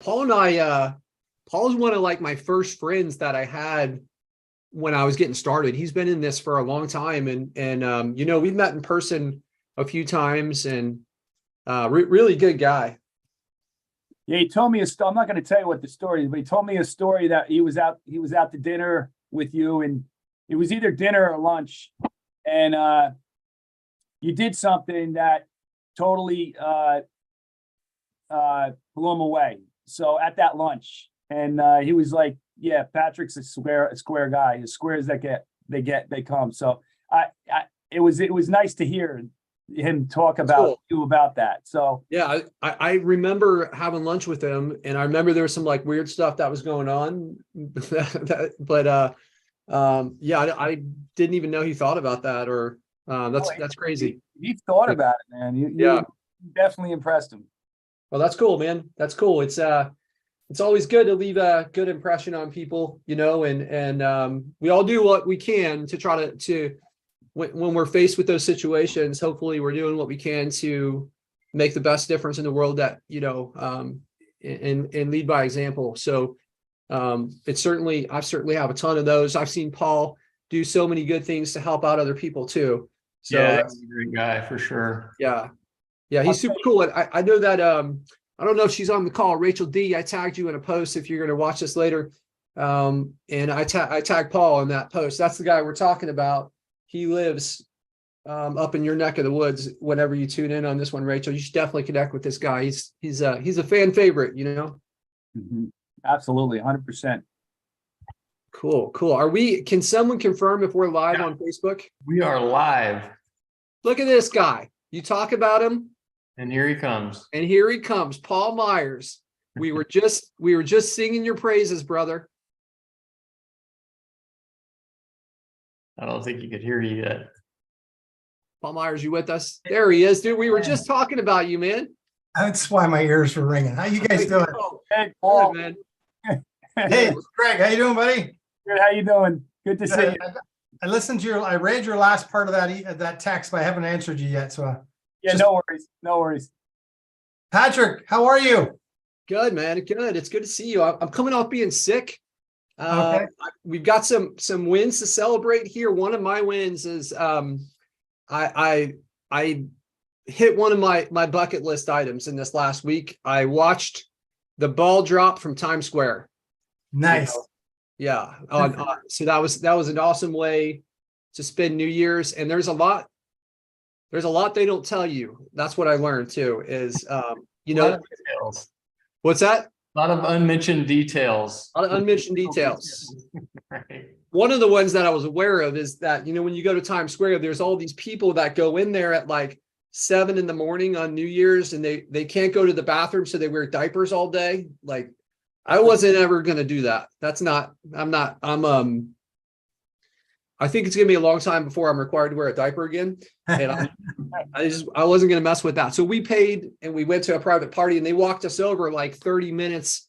Paul and I, Paul's one of like my first friends that I had when I was getting started. He's been in this for a long time, and you know, we've met in person a few times, and really good guy. Yeah, he told me a story. I'm not going to tell you what the story is, but he told me a story that he was out to dinner with you, and it was either dinner or lunch, and you did something that totally blew him away. So at that lunch, and he was like, "Yeah, Patrick's a square guy. As square as they come." So it was nice to hear him talk about you about that. So yeah, I remember having lunch with him, and I remember there was some like weird stuff that was going on, but yeah, I didn't even know he thought about that, or that's crazy. He thought about it, man. You definitely impressed him. Well, that's cool, man. That's cool. It's always good to leave a good impression on people, you know, and we all do what we can to try to when we're faced with those situations, hopefully we're doing what we can to make the best difference in the world, that, you know, and lead by example. So I certainly have a ton of those. I've seen Paul do so many good things to help out other people too. So yeah, that's a great guy for sure. Yeah. He's super cool. I know that, I don't know if she's on the call, Rachel D. I tagged you in a post if you're going to watch this later. And I tagged Paul in that post. That's the guy we're talking about. He lives up in your neck of the woods. Whenever you tune in on this one, Rachel, you should definitely connect with this guy. He's a fan favorite, you know? Mm-hmm. Absolutely. 100%. Cool. Can someone confirm if we're live on Facebook? We are live. Look at this guy. You talk about him. And here he comes. Paul Myers. We were just singing your praises, brother. I don't think he could hear you yet. Paul Myers, you with us? There he is, dude. We were just talking about you, man. That's why my ears were ringing. How you guys doing? Hey, Paul. Good, man. Hey, Greg. How you doing, buddy? Good. How you doing? Good to see you. I listened to I read your last part of that text, but I haven't answered you yet. So yeah, no worries. Patrick, how are you? Good, man. Good. It's good to see you. I'm coming off being sick. Okay. We've got some wins to celebrate here. One of my wins is I hit one of my bucket list items in this last week. I watched the ball drop from Times Square. Nice. You know? Yeah. So that was an awesome way to spend New Year's. And there's a lot they don't tell you. That's what I learned too, is you know, what's that? A lot of unmentioned details. Right. One of the ones that I was aware of is that, you know, when you go to Times Square, there's all these people that go in there at like 7 a.m. on New Year's, and they can't go to the bathroom, so they wear diapers all day. Like, I wasn't ever going to do that. I think it's going to be a long time before I'm required to wear a diaper again. And I wasn't going to mess with that. So we paid and we went to a private party, and they walked us over like 30 minutes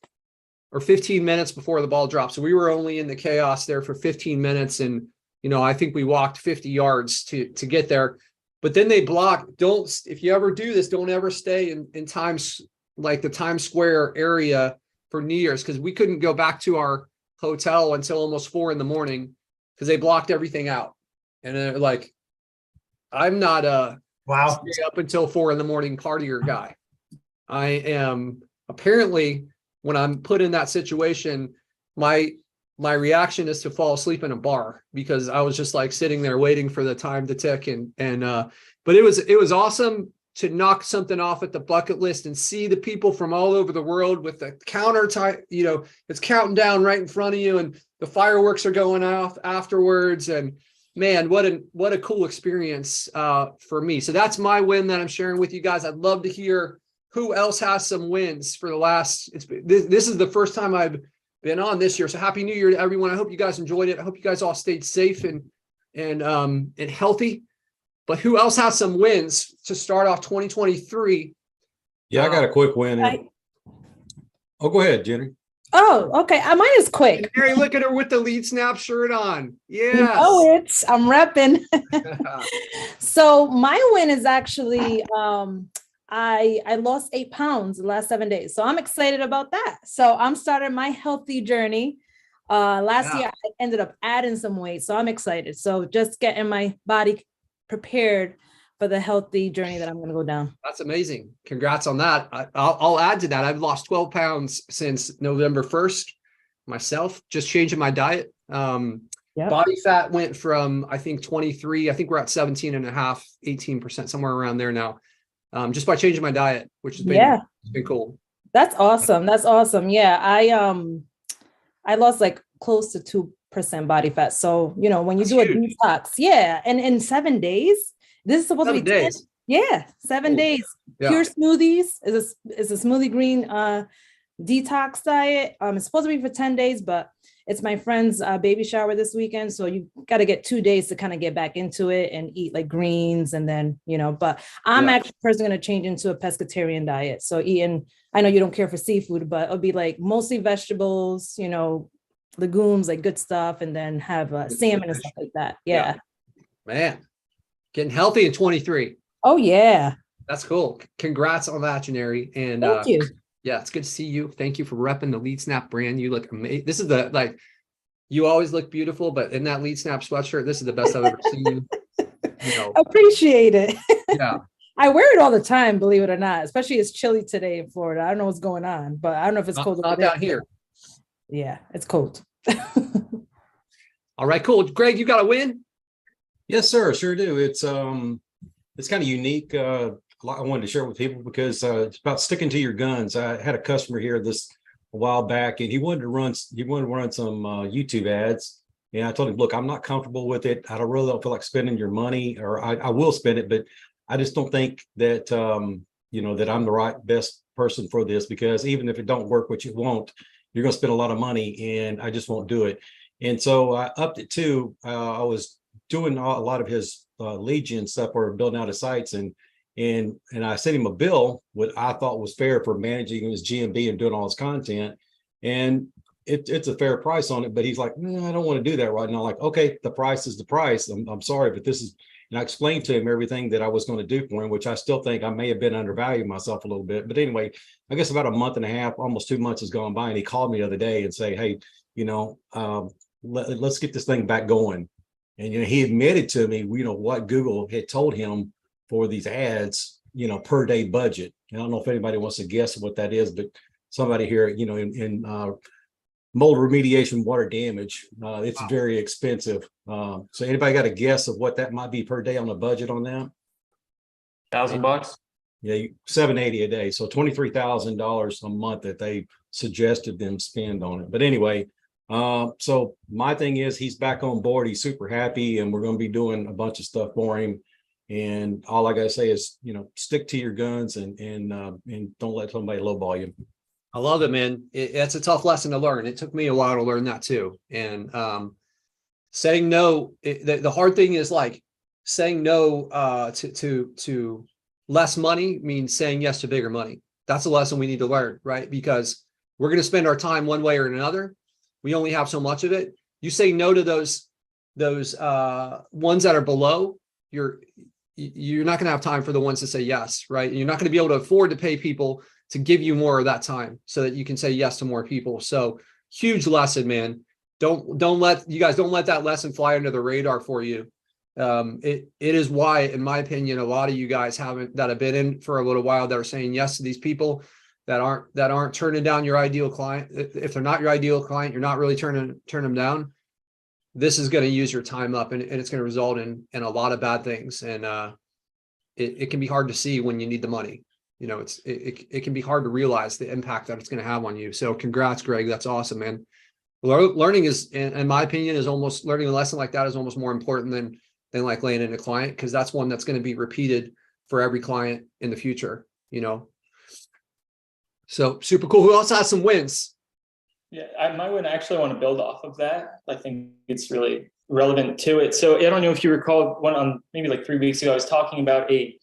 or 15 minutes before the ball dropped. So we were only in the chaos there for 15 minutes. And, you know, I think we walked 50 yards to get there. But then they blocked. If you ever do this, don't ever stay in Times, like the Times Square area for New Year's, because we couldn't go back to our hotel until almost 4 a.m. because they blocked everything out. And they're like, I'm not stay up until 4 a.m. partier guy. I am apparently, when I'm put in that situation, my reaction is to fall asleep in a bar, because I was just like sitting there waiting for the time to tick. But it was awesome to knock something off at the bucket list and see the people from all over the world with the counter time, you know, it's counting down right in front of you, and the fireworks are going off afterwards. And man, what a cool experience for me. So that's my win that I'm sharing with you guys. I'd love to hear who else has some wins for the last, this is the first time I've been on this year. So happy New Year to everyone. I hope you guys enjoyed it. I hope you guys all stayed safe and healthy. But who else has some wins to start off 2023? Yeah, I got a quick win. Oh, go ahead, Jenny. Oh, okay. Mine is quick. Jannery, look at her with the LeadSnap shirt on. Yeah. You know I'm repping. So my win is actually, I lost 8 pounds the last 7 days. So I'm excited about that. So I'm starting my healthy journey. Last year I ended up adding some weight. So I'm excited. So just getting my body prepared for the healthy journey that I'm going to go down. That's amazing. Congrats on that. I'll add to that. I've lost 12 pounds since November 1st myself, just changing my diet. Yep. Body fat went from, I think 23, I think we're at 17 and a half, 18%, somewhere around there now. Just by changing my diet, which has been, it's been cool. That's awesome. That's awesome. Yeah. I lost like close to 2% body fat. So, you know, when you do a detox, and in 7 days, this is supposed to be 10 days. Yeah, 7 days. Pure smoothies is a smoothie green detox diet. It's supposed to be for 10 days, but it's my friend's baby shower this weekend. So you got to get 2 days to kind of get back into it and eat like greens. And then, you know, but I'm actually personally going to change into a pescatarian diet. So eating, I know you don't care for seafood, but it'll be like mostly vegetables, you know, legumes, like good stuff, and then have salmon and stuff like that. Yeah. Man, getting healthy in 23. Oh, yeah. That's cool. Congrats on that, Jannery. And thank you. Yeah, it's good to see you. Thank you for repping the LeadSnap brand. You look amazing. This is the, like, you always look beautiful, but in that LeadSnap sweatshirt, this is the best I've ever seen you. You know. Appreciate it. Yeah. I wear it all the time, believe it or not, especially it's chilly today in Florida. I don't know what's going on, but I don't know if it's cold. Not down here. Yeah, it's cold. All right, cool. Greg, you got a win? Yes, sir. Sure do. It's kind of unique. I wanted to share it with people because it's about sticking to your guns. I had a customer here a while back, and he wanted to run some YouTube ads. And I told him, look, I'm not comfortable with it. I don't feel like spending your money, or I will spend it, but I just don't think that you know, that I'm the best person for this, because even if it don't work, which it won't, you're going to spend a lot of money, and I just won't do it. And so I upped it to I was doing a lot of his lead gen stuff, or building out his sites, and I sent him a bill, what I thought was fair for managing his GMB and doing all his content. And it's a fair price on it, but he's like, no, I don't want to do that right now. Like, okay, the price is the price. I'm sorry, but this is, and I explained to him everything that I was going to do for him, which I still think I may have been undervaluing myself a little bit. But anyway, I guess about a month and a half, almost 2 months has gone by, and he called me the other day and say, hey, you know, let's get this thing back going. And, you know, he admitted to me, you know, what Google had told him for these ads, you know, per day budget. And I don't know if anybody wants to guess what that is, but somebody here, you know, in mold remediation, water damage, it's very expensive. So anybody got a guess of what that might be per day on a budget on that? $1,000. Yeah, $780 a day. So $23,000 a month that they suggested them spend on it. But anyway, so my thing is, he's back on board. He's super happy, and we're going to be doing a bunch of stuff for him. And all I gotta say is, you know, stick to your guns and don't let somebody lowball you. I love it, man. It's a tough lesson to learn. It took me a while to learn that too. And saying no, the hard thing is like saying no to less money means saying yes to bigger money. That's a lesson we need to learn, right? Because we're going to spend our time one way or another. We only have so much of it. You say no to those ones that are below, you're not going to have time for the ones to say yes, right? You're not going to be able to afford to pay people to give you more of that time so that you can say yes to more people. So huge lesson, man. Don't let that lesson fly under the radar for you. It is why, in my opinion, a lot of you guys that have been in for a little while, that are saying yes to these people that aren't turning down your ideal client. If they're not your ideal client, you're not really turn them down. This is going to use your time up, and it's going to result in a lot of bad things. And it can be hard to see when you need the money. You know, it can be hard to realize the impact that it's going to have on you. So congrats, Greg. That's awesome, man. Learning is, in my opinion, learning a lesson like that is almost more important than like landing a client, because that's one that's going to be repeated for every client in the future, you know. So super cool. Who else has some wins? Yeah, my win, I actually want to build off of that. I think it's really relevant to it. So I don't know if you recall, maybe like 3 weeks ago, I was talking about a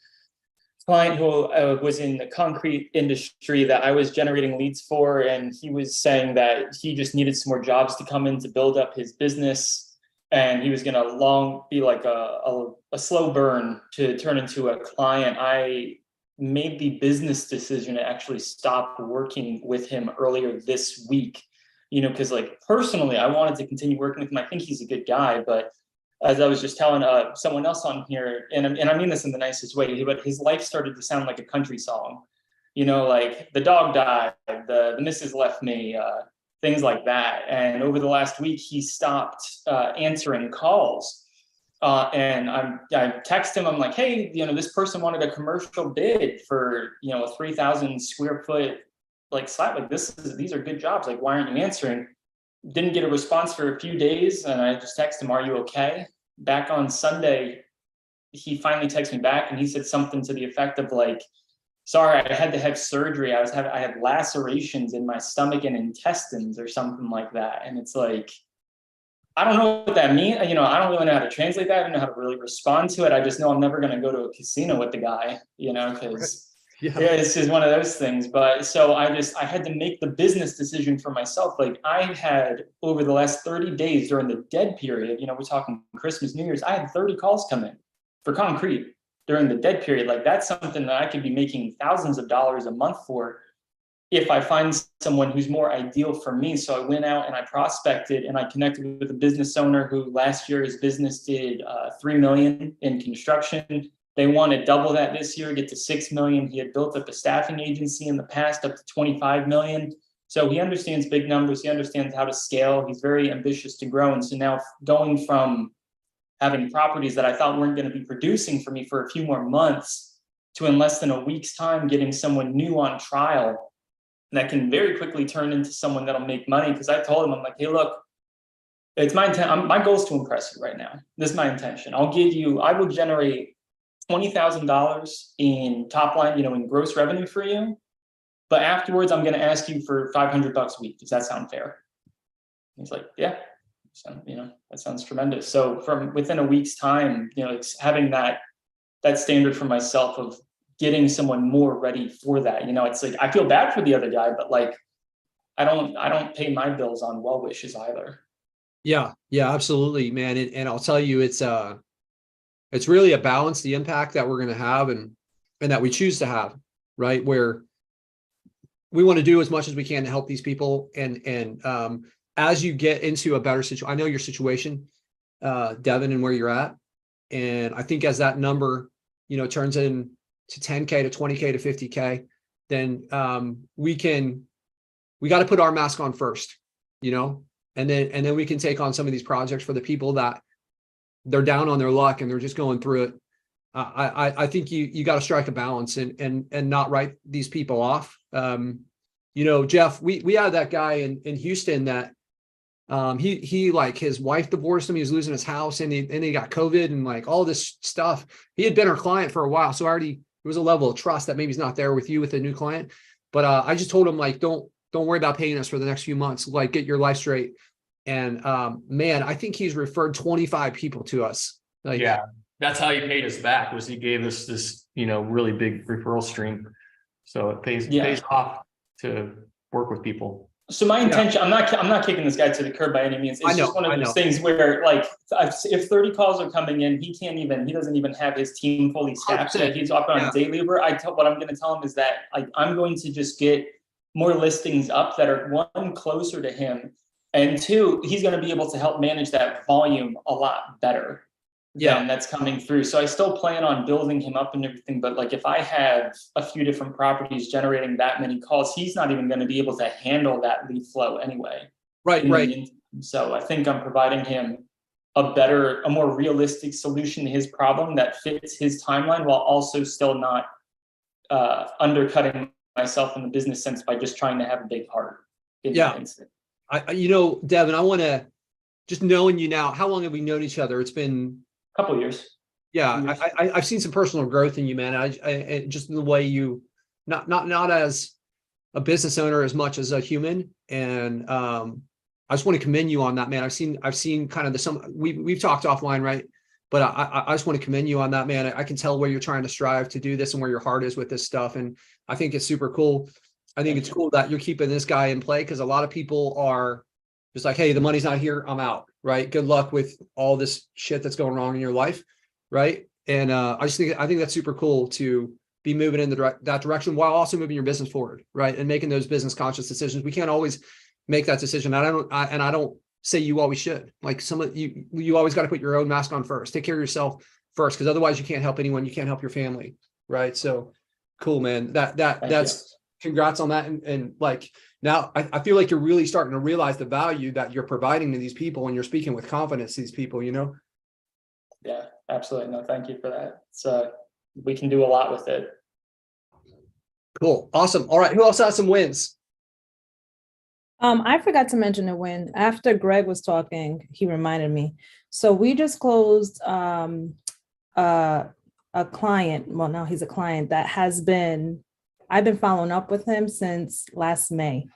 client who was in the concrete industry that I was generating leads for. And he was saying that he just needed some more jobs to come in to build up his business. And he was going to be like a slow burn to turn into a client. I made the business decision to actually stop working with him earlier this week. You know, because like personally, I wanted to continue working with him. I think he's a good guy, but as I was just telling someone else on here, and I mean this in the nicest way, but his life started to sound like a country song. You know, like the dog died, the missus left me, things like that. And over the last week, he stopped answering calls. And I text him, I'm like, hey, you know, this person wanted a commercial bid for, you know, a 3,000 square foot like slab, like these are good jobs, like why aren't you answering? Didn't get a response for a few days, and I just texted him, are you okay? Back on Sunday, he finally texted me back, and he said something to the effect of like, sorry, I had to have surgery, I had lacerations in my stomach and intestines or something like that. And it's like, I don't know what that means. You know, I don't really know how to translate that. I don't know how to really respond to it. I just know I'm never going to go to a casino with the guy, you know, because yeah, it's just one of those things. But so I had to make the business decision for myself. Like I had over the last 30 days during the dead period, you know, we're talking Christmas, New Year's, I had 30 calls come in for concrete during the dead period. Like that's something that I could be making thousands of dollars a month for if I find someone who's more ideal for me. So I went out and I prospected and I connected with a business owner who last year his business did 3 million in construction. They want to double that this year, get to 6 million. He had built up a staffing agency in the past up to 25 million. So he understands big numbers. He understands how to scale. He's very ambitious to grow. And so now going from having properties that I thought weren't going to be producing for me for a few more months to in less than a week's time, getting someone new on trial that can very quickly turn into someone that'll make money. Because I told him, I'm like, hey, look, it's my intent. My goal is to impress you right now. This is my intention. I will generate $20,000 in top line, you know, in gross revenue for you. But afterwards, I'm going to ask you for $500 a week. Does that sound fair? He's like, yeah, so, you know, that sounds tremendous. So from within a week's time, you know, it's having that standard for myself of getting someone more ready for that. You know, it's like, I feel bad for the other guy, but like, I don't pay my bills on well wishes either. Yeah, absolutely, man. And I'll tell you, it's really a balance, the impact that we're going to have and that we choose to have, right? Where we want to do as much as we can to help these people. And as you get into a better situation, I know your situation, Devon, and where you're at. And I think as that number, you know, turns into 10K to 20K to 50K, then we got to put our mask on first, you know, and then we can take on some of these projects for the people that they're down on their luck and they're just going through it. I think you got to strike a balance and not write these people off. You know, Jeff, we had that guy in Houston that he like his wife divorced him. He was losing his house and he got COVID and like all this stuff. He had been our client for a while. So already there was a level of trust that maybe he's not there with you with a new client. But I just told him like, don't worry about paying us for the next few months. Like get your life straight. And man, I think he's referred 25 people to us. Like, yeah, that's how he paid us back, was he gave us this, you know, really big referral stream. So it pays off to work with people. So my intention, I'm not kicking this guy to the curb by any means. It's just one of those things where like, if 30 calls are coming in, he doesn't even have his team fully staffed. Like he's operating on day labor. What I'm going to tell him is that like, I'm going to just get more listings up that are one, closer to him. And two, he's going to be able to help manage that volume a lot better. Yeah, and that's coming through. So I still plan on building him up and everything. But like if I have a few different properties generating that many calls, he's not even going to be able to handle that lead flow anyway. Right. So I think I'm providing him a more realistic solution to his problem that fits his timeline while also still not undercutting myself in the business sense by just trying to have a big heart. You know, Devon, I want to just knowing you now, how long have we known each other? It's been a couple of years. Yeah. I've seen some personal growth in you, man. I just in the way you, not as a business owner as much as a human. And I just want to commend you on that, man. I've seen kind of we've talked offline, right? But I just want to commend you on that, man. I can tell where you're trying to strive to do this and where your heart is with this stuff. And I think it's super cool. I think it's cool that you're keeping this guy in play because a lot of people are just like, hey, the money's not here, I'm out, right? Good luck with all this shit that's going wrong in your life, right? And I think that's super cool to be moving in that direction while also moving your business forward, right? And making those business conscious decisions. We can't always make that decision. I don't say you always should. Like some of you always got to put your own mask on first. Take care of yourself first, because otherwise you can't help anyone. You can't help your family, right? So cool, man. That's congrats on that. And like now I feel like you're really starting to realize the value that you're providing to these people, and you're speaking with confidence to these people, you know? Yeah, absolutely. No, thank you for that. So we can do a lot with it. Cool. Awesome. All right. Who else has some wins? I forgot to mention a win. After Greg was talking, he reminded me. So we just closed a client. Well, now he's a client that I've been following up with him since last May.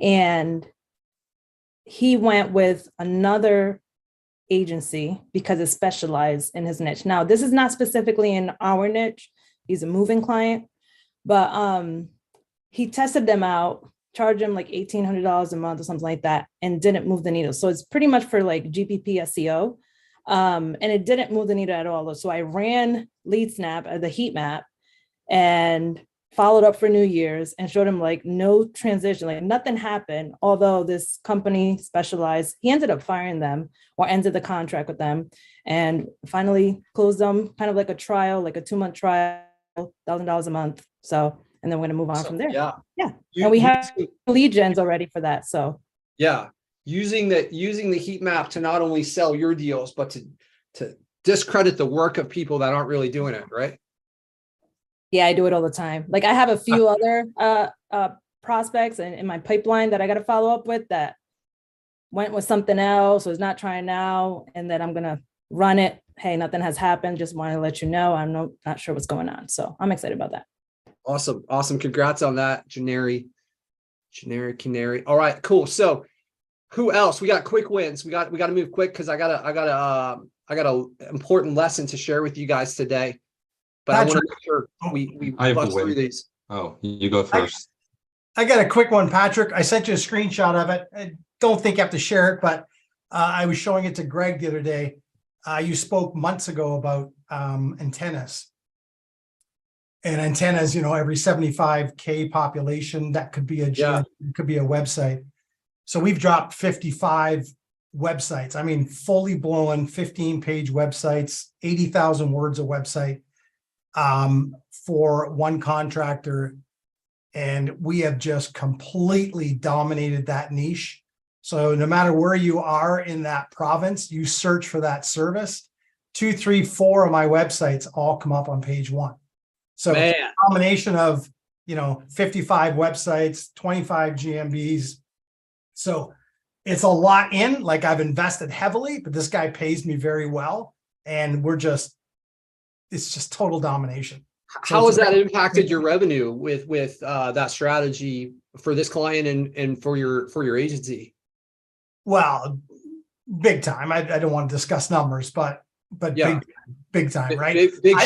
And he went with another agency because it's specialized in his niche. Now, this is not specifically in our niche. He's a moving client, but he tested them out, charged him like $1,800 a month or something like that, and didn't move the needle. So it's pretty much for like GPP SEO. And it didn't move the needle at all. So I ran LeadSnap, the heat map, and followed up for New Year's and showed him like no transition, like nothing happened. Although this company specialized, he ended up firing them or ended the contract with them, and finally closed them kind of like a trial, like a 2-month trial, $1,000 a month. So, and then we're going to move on from there. Yeah. And we have lead gens already for that. So yeah, using the heat map to not only sell your deals, but to discredit the work of people that aren't really doing it, right? yeah, I do it all the time. Like I have a few other prospects in my pipeline that I got to follow up with that went with something else, or is not trying now, and then I'm going to run it. Hey, nothing has happened. Just want to let you know. I'm not sure what's going on. So I'm excited about that. Awesome. Awesome. Congrats on that, Jannery. Canary. All right, cool. So who else? We got quick wins. We got to move quick because I got a important lesson to share with you guys today. But I want to make sure we bust through these. Oh, you go first. I got a quick one, Patrick. I sent you a screenshot of it. I don't think you have to share it, but I was showing it to Greg the other day. You spoke months ago about antennas. And antennas, every 75K population, that could be it could be a website. So we've dropped 55 websites. I mean, fully blown 15-page websites, 80,000 words a website for one contractor. And we have just completely dominated that niche. So no matter where you are in that province, you search for that service, 2, 3, 4 of my websites all come up on page 1. So a combination of, 55 websites, 25 GMBs. So it's a lot in, like I've invested heavily, but this guy pays me very well. And it's just total domination. How has that impacted your revenue with that strategy for this client and for your agency? Well, big time. I don't want to discuss numbers, but yeah, big time, right? Big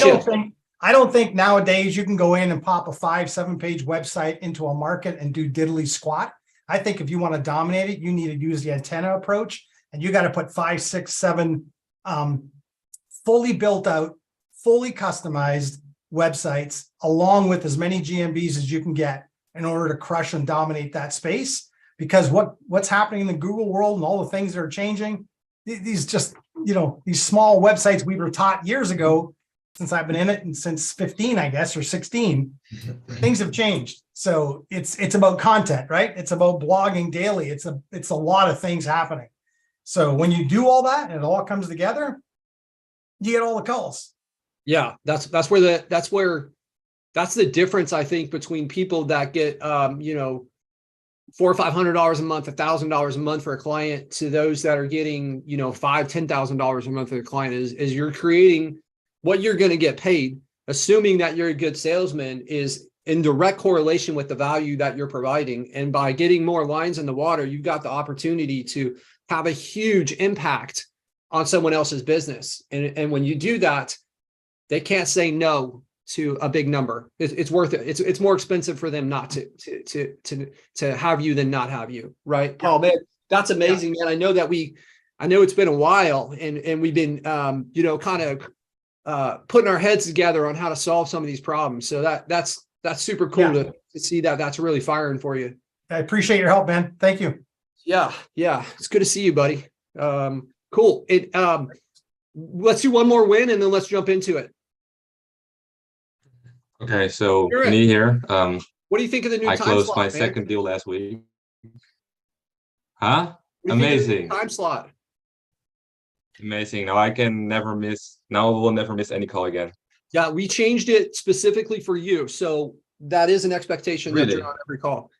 I don't think nowadays you can go in and pop a 5-7 page website into a market and do diddly squat. I think if you want to dominate it, you need to use the antenna approach, and you got to put 5, 6, 7 fully built out, fully customized websites along with as many GMBs as you can get in order to crush and dominate that space. Because what's happening in the Google world and all the things that are changing, these just, these small websites we were taught years ago, since I've been in it, and since 15, I guess, or 16, things have changed. So it's about content, right? It's about blogging daily. It's a lot of things happening. So when you do all that and it all comes together, you get all the calls. Yeah, that's the difference, I think, between people that get $400 or $500 a month, $1,000 a month for a client, to those that are getting $5,000, $10,000 a month for a client, is you're creating what you're going to get paid, assuming that you're a good salesman, is in direct correlation with the value that you're providing. And by getting more lines in the water, you've got the opportunity to have a huge impact on someone else's business. And when you do that, they can't say no to a big number. It's worth it. It's more expensive for them not to have you than not have you, right? Paul, man, that's amazing, man. I know it's been a while, and we've been kind of putting our heads together on how to solve some of these problems. So that's super cool to see that that's really firing for you. I appreciate your help, man. Thank you. Yeah. It's good to see you, buddy. Cool. Let's do one more win and then let's jump into it. Okay, so Sure. me here. What do you think of the new I time closed slot, my man? second deal last week. Huh? What do you think of the new Amazing. time slot. Amazing. Now I can never miss. Now I will never miss any call again. Yeah, we changed it specifically for you. So that is an expectation that Really? you're on every call.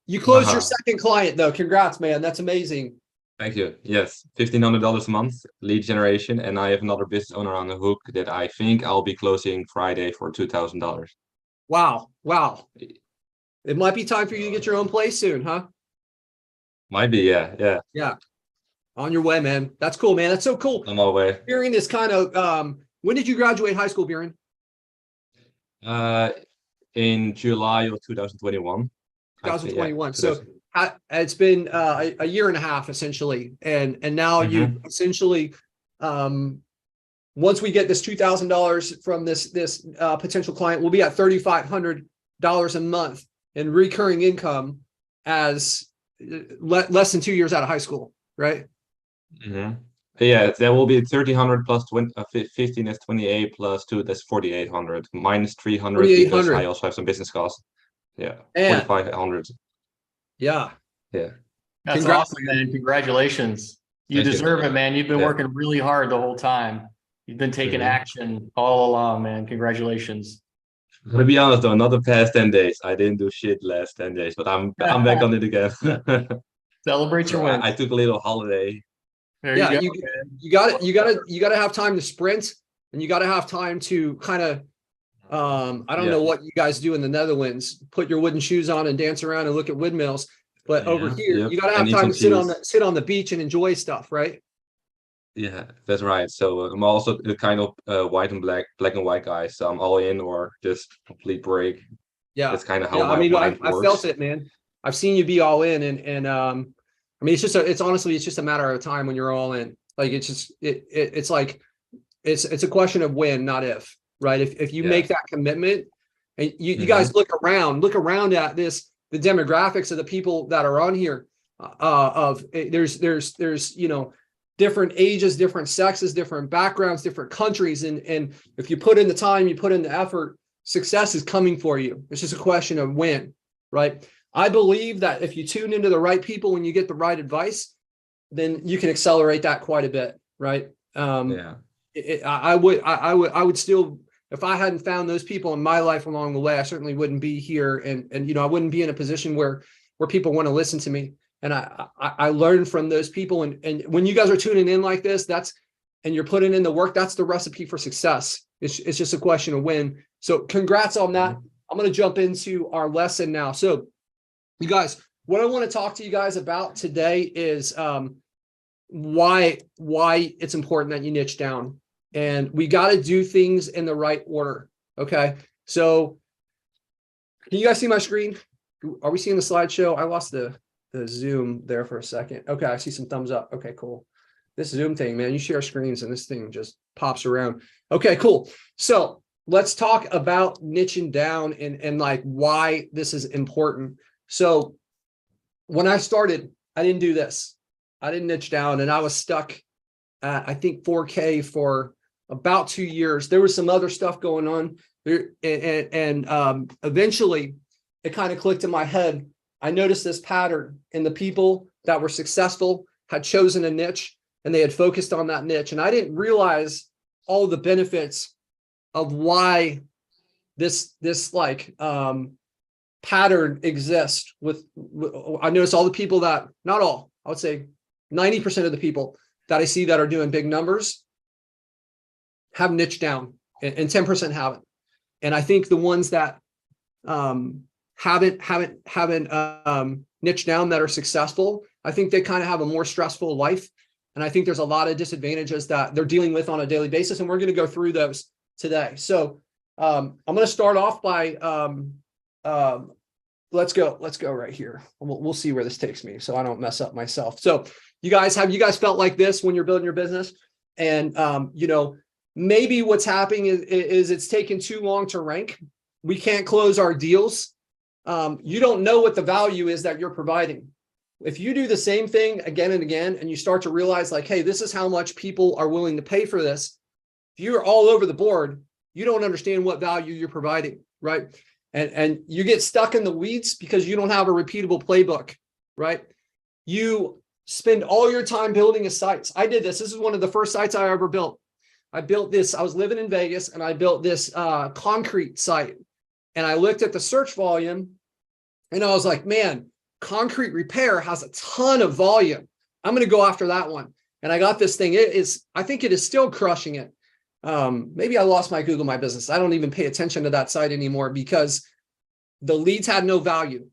You closed your Wow. second client though. Congrats, man. That's amazing. Thank you. Yes, $1,500 a month lead generation, and I have another business owner on the hook that I think I'll be closing Friday for $2,000. Wow. It might be time for you to get your own place soon, huh? Might be, yeah. Yeah. On your way, man. That's cool, man. That's so cool. On my way. Beerend is kind of when did you graduate high school, Beerend? In July of 2021. 2021. So it's been a year and a half essentially, and now you essentially once we get this $2,000 from this potential client, we'll be at $3,500 a month in recurring income as less than 2 years out of high school, right? Yeah, that will be 1,300 plus 15 is 28 plus 2, that's 4,800 minus 300 because I also have some business costs. Yeah, 4,500. Yeah. Yeah. That's Congrats, awesome, man. Congratulations. You Thank you. deserve it, man. You've been working really hard the whole time. You've been taking action all along, man. Congratulations. To be honest though, not the past 10 days. I didn't do shit last 10 days, but I'm back on it again. Celebrate your win. I took a little holiday. There Yeah, you go. you got to have time to sprint, and you got to have time to kind of I don't know what you guys do in the Netherlands, put your wooden shoes on and dance around and look at windmills, but over here you got to have time to sit on the beach and enjoy stuff, right? Yeah, that's right. So I'm also the kind of black and white guy, so I'm all in or just complete break. Yeah, that's kind of how my mind I works. felt it, man. I've seen you be all in, and I mean, it's honestly just a matter of time when you're all in. Like it's like it's a question of when, not if, right? If you make that commitment, and you guys look around at the demographics of the people that are on here. There's different ages, different sexes, different backgrounds, different countries, and if you put in the time, you put in the effort, success is coming for you. It's just a question of when, right? I believe that if you tune into the right people and you get the right advice, then you can accelerate that quite a bit, right? I would still, if I hadn't found those people in my life along the way, I certainly wouldn't be here, and I wouldn't be in a position where people want to listen to me. And I learned from those people, and when you guys are tuning in like this, and you're putting in the work, that's the recipe for success. It's just a question of when. So congrats on that. I'm going to jump into our lesson now. So you guys, what I want to talk to you guys about today is why it's important that you niche down, and we got to do things in the right order. Okay. So can you guys see my screen? Are we seeing the slideshow? I lost the Zoom there for a second. Okay. I see some thumbs up. Okay, cool. This Zoom thing, man, you share screens and this thing just pops around. Okay, cool. So let's talk about niching down and like why this is important. So when I started, I didn't do this. I didn't niche down, and I was stuck at, I think, 4K for about 2 years. There was some other stuff going on there, and eventually it kind of clicked in my head. I noticed this pattern in the people that were successful had chosen a niche and they had focused on that niche. And I didn't realize all the benefits of why this like pattern exists with I noticed all the people that, not all, I would say 90% of the people that I see that are doing big numbers have niche down, and 10% haven't. And I think the ones that haven't niche down, that are successful, I think they kind of have a more stressful life. And I think there's a lot of disadvantages that they're dealing with on a daily basis. And we're going to go through those today. So I'm going to start off by, let's go right here. We'll see where this takes me so I don't mess up myself. So have you guys felt like this when you're building your business? And, maybe what's happening is it's taken too long to rank. We can't close our deals. You don't know what the value is that you're providing. If you do the same thing again and again, and you start to realize like, hey, this is how much people are willing to pay for this. If you're all over the board, you don't understand what value you're providing, right? And you get stuck in the weeds because you don't have a repeatable playbook, right? You spend all your time building a site. I did this. This is one of the first sites I ever built. I built this. I was living in Vegas and I built this concrete site. And I looked at the search volume and I was like, man, concrete repair has a ton of volume. I'm going to go after that one. And I got this thing. I think it is still crushing it. Maybe I lost my Google My Business. I don't even pay attention to that site anymore because the leads had no value.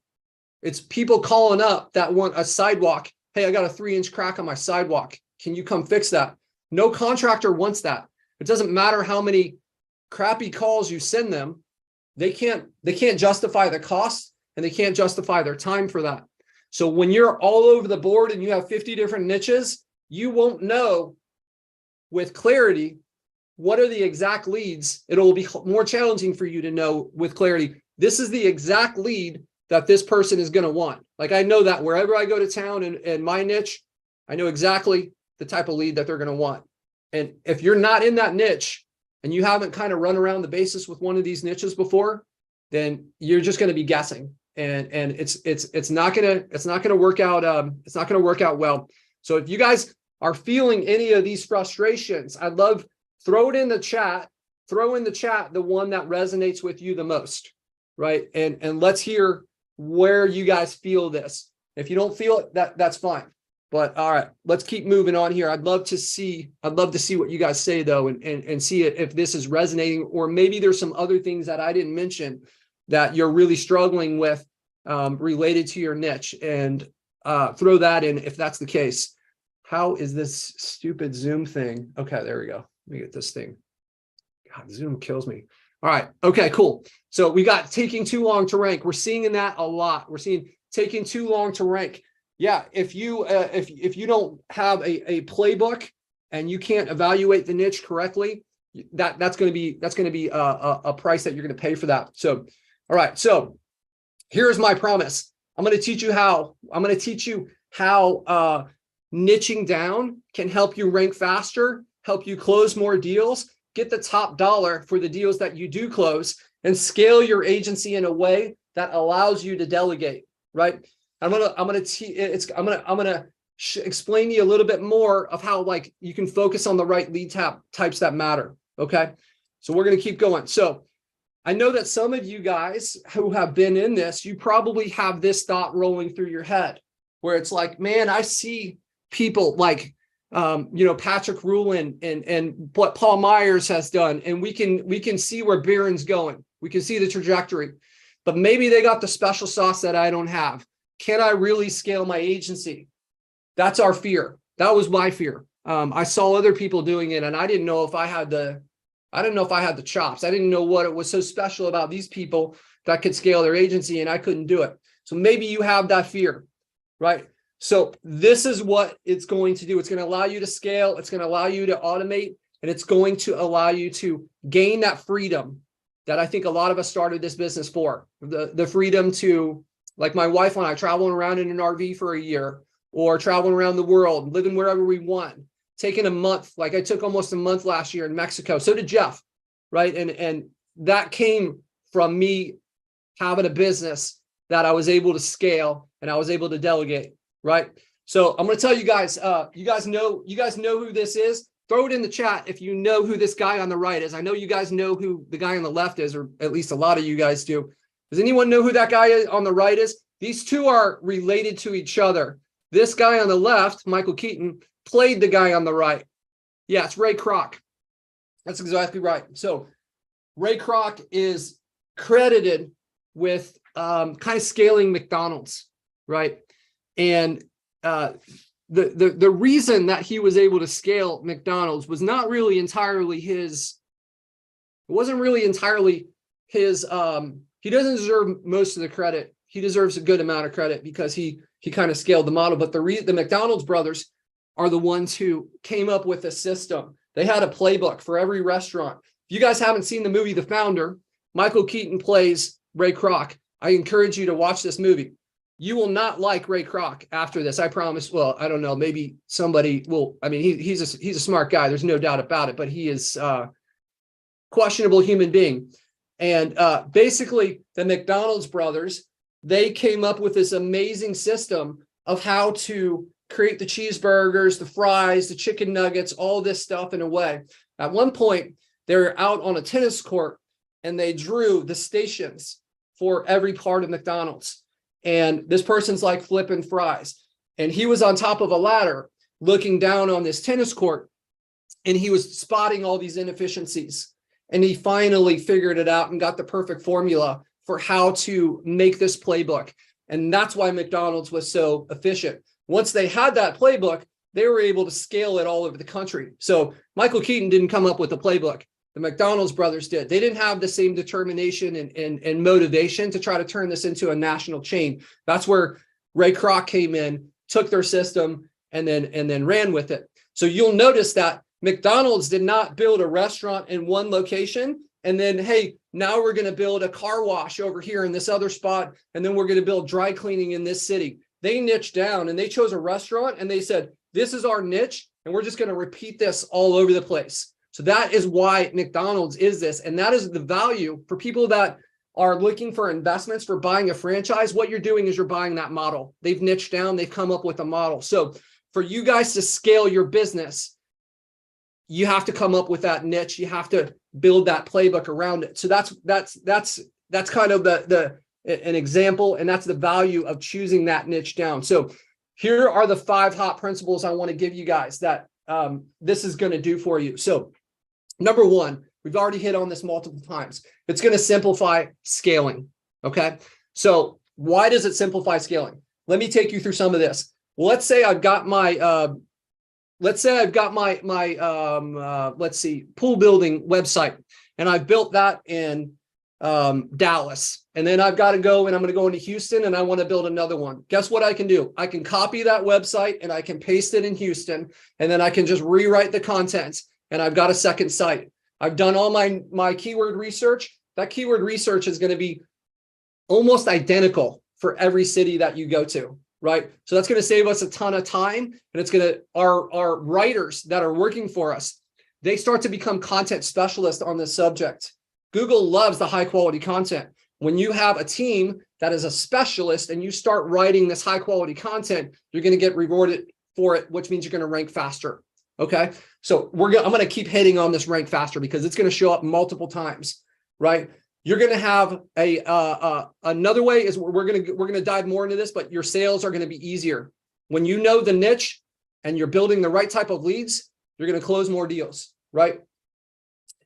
It's people calling up that want a sidewalk. Hey, I got a 3-inch crack on my sidewalk. Can you come fix that? No contractor wants that. It doesn't matter how many crappy calls you send them. They can't justify the cost and they can't justify their time for that. So when you're all over the board and you have 50 different niches, you won't know with clarity what are the exact leads. It'll be more challenging for you to know with clarity. This is the exact lead that this person is going to want. Like I know that wherever I go to town and my niche, I know exactly the type of lead that they're going to want. And if you're not in that niche and you haven't kind of run around the basis with one of these niches before, then you're just going to be guessing. And it's not gonna work out. It's not gonna work out well. So if you guys are feeling any of these frustrations, I'd love throw it in the chat. Throw in the chat the one that resonates with you the most, right? And let's hear where you guys feel this. If you don't feel it, that's fine. But all right, let's keep moving on here. I'd love to see what you gues say though, and see if this is resonating, or maybe there's some other things that I didn't mention that you're really struggling with related to your niche, and throw that in if that's the case. How is this stupid Zoom thing? Okay, there we go. Let me get this thing. God, Zoom kills me. All right. Okay, cool. So we got taking too long to rank. We're seeing that a lot. We're seeing taking too long to rank. Yeah, if you don't have a playbook and you can't evaluate the niche correctly, that's going to be a price that you're going to pay for that. So, all right. So here's my promise. I'm going to teach you how niching down can help you rank faster, help you close more deals, get the top dollar for the deals that you do close, and scale your agency in a way that allows you to delegate, right? I'm gonna explain to you a little bit more of how like you can focus on the right lead types that matter. Okay, so we're gonna keep going. So I know that some of you guys who have been in this, you probably have this thought rolling through your head, where it's like, man, I see people like Patrick Rulin and what Paul Myers has done, and we can see where Beerend's going. We can see the trajectory, but maybe they got the special sauce that I don't have. Can I really scale my agency? That's our fear. That was my fear. I saw other people doing it, and I didn't know if I had the chops. I didn't know what it was so special about these people that could scale their agency, and I couldn't do it. So maybe you have that fear, right? So this is what it's going to do. It's going to allow you to scale. It's going to allow you to automate, and it's going to allow you to gain that freedom that I think a lot of us started this business for. The freedom to, like my wife and I, traveling around in an RV for a year, or traveling around the world, living wherever we want, taking a month. Like I took almost a month last year in Mexico. So did Jeff, right? And that came from me having a business that I was able to scale and I was able to delegate, right? So I'm going to tell you guys, you guys know who this is. Throw it in the chat if you know who this guy on the right is. I know you guys know who the guy on the left is, or at least a lot of you guys do. Does anyone know who that guy on the right is? These two are related to each other. This guy on the left, Michael Keaton, played the guy on the right. Yeah, it's Ray Kroc. That's exactly right. So Ray Kroc is credited with kind of scaling McDonald's, right? And the reason that he was able to scale McDonald's was not really entirely his. It wasn't really entirely his. He doesn't deserve most of the credit. He deserves a good amount of credit because he kind of scaled the model. But the McDonald's brothers are the ones who came up with a system They had a playbook for every restaurant. If you guys haven't seen the movie The Founder, Michael Keaton plays Ray Kroc. I encourage you to watch this movie. You will not like Ray Kroc after this, I promise. Well, I don't know, maybe somebody will. I mean, he's a smart guy, there's no doubt about it, but he is questionable human being. And basically the McDonald's brothers, they came up with this amazing system of how to create the cheeseburgers, the fries, the chicken nuggets, all this stuff in a way. At one point, they were out on a tennis court and they drew the stations for every part of McDonald's. And this person's like flipping fries. And he was on top of a ladder looking down on this tennis court, and he was spotting all these inefficiencies. And he finally figured it out and got the perfect formula for how to make this playbook. And that's why McDonald's was so efficient. Once they had that playbook, they were able to scale it all over the country. So Michael Keaton didn't come up with the playbook. The McDonald's brothers did. They didn't have the same determination and motivation to try to turn this into a national chain. That's where Ray Kroc came in, took their system, and then ran with it. So you'll notice that McDonald's did not build a restaurant in one location and then, hey, now we're going to build a car wash over here in this other spot, and then we're going to build dry cleaning in this city. They niched down and they chose a restaurant and they said, this is our niche, and we're just going to repeat this all over the place. So that is why McDonald's is this. And that is the value for people that are looking for investments for buying a franchise. What you're doing is you're buying that model. They've niched down, they've come up with a model. So for you guys to scale your business, you have to come up with that niche. You have to build that playbook around it. So that's kind of an example, and that's the value of choosing that niche down. So here are the 5 hot principles I want to give you guys that this is going to do for you. So number 1, we've already hit on this multiple times. It's going to simplify scaling. Okay. So why does it simplify scaling? Let me take you through some of this. Let's say I've got my, pool building website, and I've built that in Dallas. And then I've got to go and I'm going to go into Houston and I want to build another one. Guess what I can do? I can copy that website and I can paste it in Houston, and then I can just rewrite the contents, and I've got a second site. I've done all my keyword research. That keyword research is going to be almost identical for every city that you go to, right? So that's going to save us a ton of time, and it's going to, our writers that are working for us, they start to become content specialists on this subject. Google loves the high quality content. When you have a team that is a specialist and you start writing this high quality content, you're going to get rewarded for it, which means you're going to rank faster. Okay. So I'm going to keep hitting on this rank faster because it's going to show up multiple times, right? You're going to have another way is we're going to dive more into this, but your sales are going to be easier. When you know the niche and you're building the right type of leads, you're going to close more deals, right?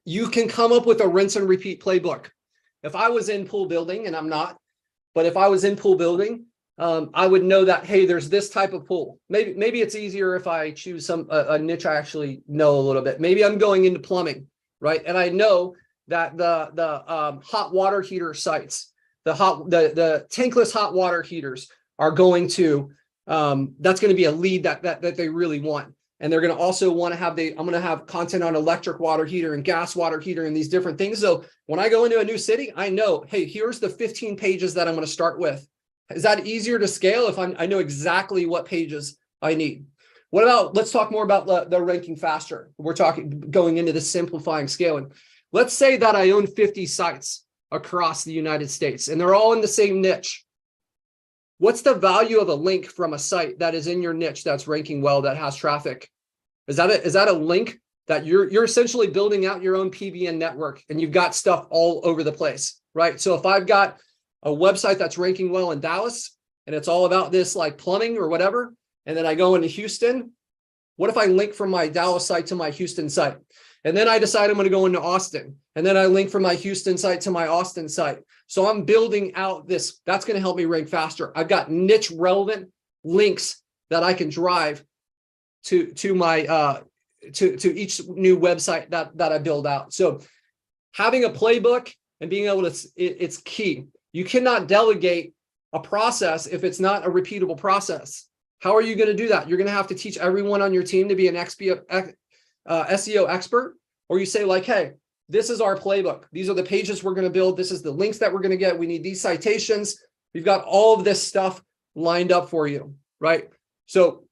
You can come up with a rinse and repeat playbook. If I was in pool building, and I'm not, but if I was in pool building, I would know that, hey, there's this type of pool. Maybe it's easier if I choose a niche I actually know a little bit. Maybe I'm going into plumbing, right? And I know that the hot water heater sites, the tankless hot water heaters are going to, that's going to be a lead that they really want. And they're going to also want to have I'm going to have content on electric water heater and gas water heater and these different things. So when I go into a new city, I know, hey, here's the 15 pages that I'm going to start with. Is that easier to scale if I know exactly what pages I need? What about, let's talk more about the ranking faster. We're going into the simplifying scaling. Let's say that I own 50 sites across the United States and they're all in the same niche. What's the value of a link from a site that is in your niche that's ranking well, that has traffic? Is that a link that you're essentially building out your own PBN network and you've got stuff all over the place, right? So if I've got a website that's ranking well in Dallas and it's all about this like plumbing or whatever, and then I go into Houston, what if I link from my Dallas site to my Houston site? And then I decide I'm going to go into Austin, and then I link from my Houston site to my Austin site. So I'm building out this, that's going to help me rank faster. I've got niche relevant links that I can drive to my to each new website that I build out. So having a playbook and being able to, it's key. You cannot delegate a process if it's not a repeatable process. How are you going to do that? You're going to have to teach everyone on your team to be an expert SEO expert, or you say like, hey, this is our playbook. These are the pages we're going to build. This is the links that we're going to get. We need these citations. We've got all of this stuff lined up for you, right? So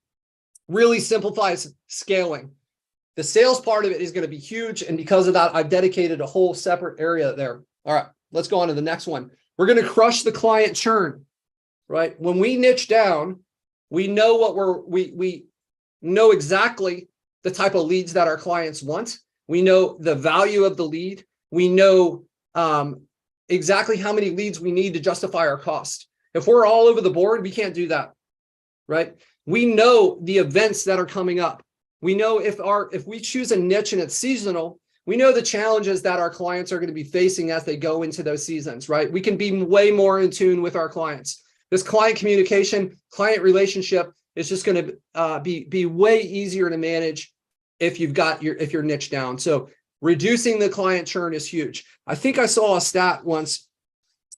really simplifies scaling. The sales part of it is going to be huge. And because of that, I've dedicated a whole separate area there. All right, let's go on to the next one. We're going to crush the client churn, right? When we niche down, we know what we know exactly the type of leads that our clients want. We know the value of the lead. We know exactly how many leads we need to justify our cost. If we're all over the board, we can't do that, right? We know the events that are coming up. We know if we choose a niche and it's seasonal, we know the challenges that our clients are going to be facing as they go into those seasons, right? We can be way more in tune with our clients. This client communication, client relationship is just going to be way easier to manage if you're niche down. So reducing the client churn is huge. I think I saw a stat once,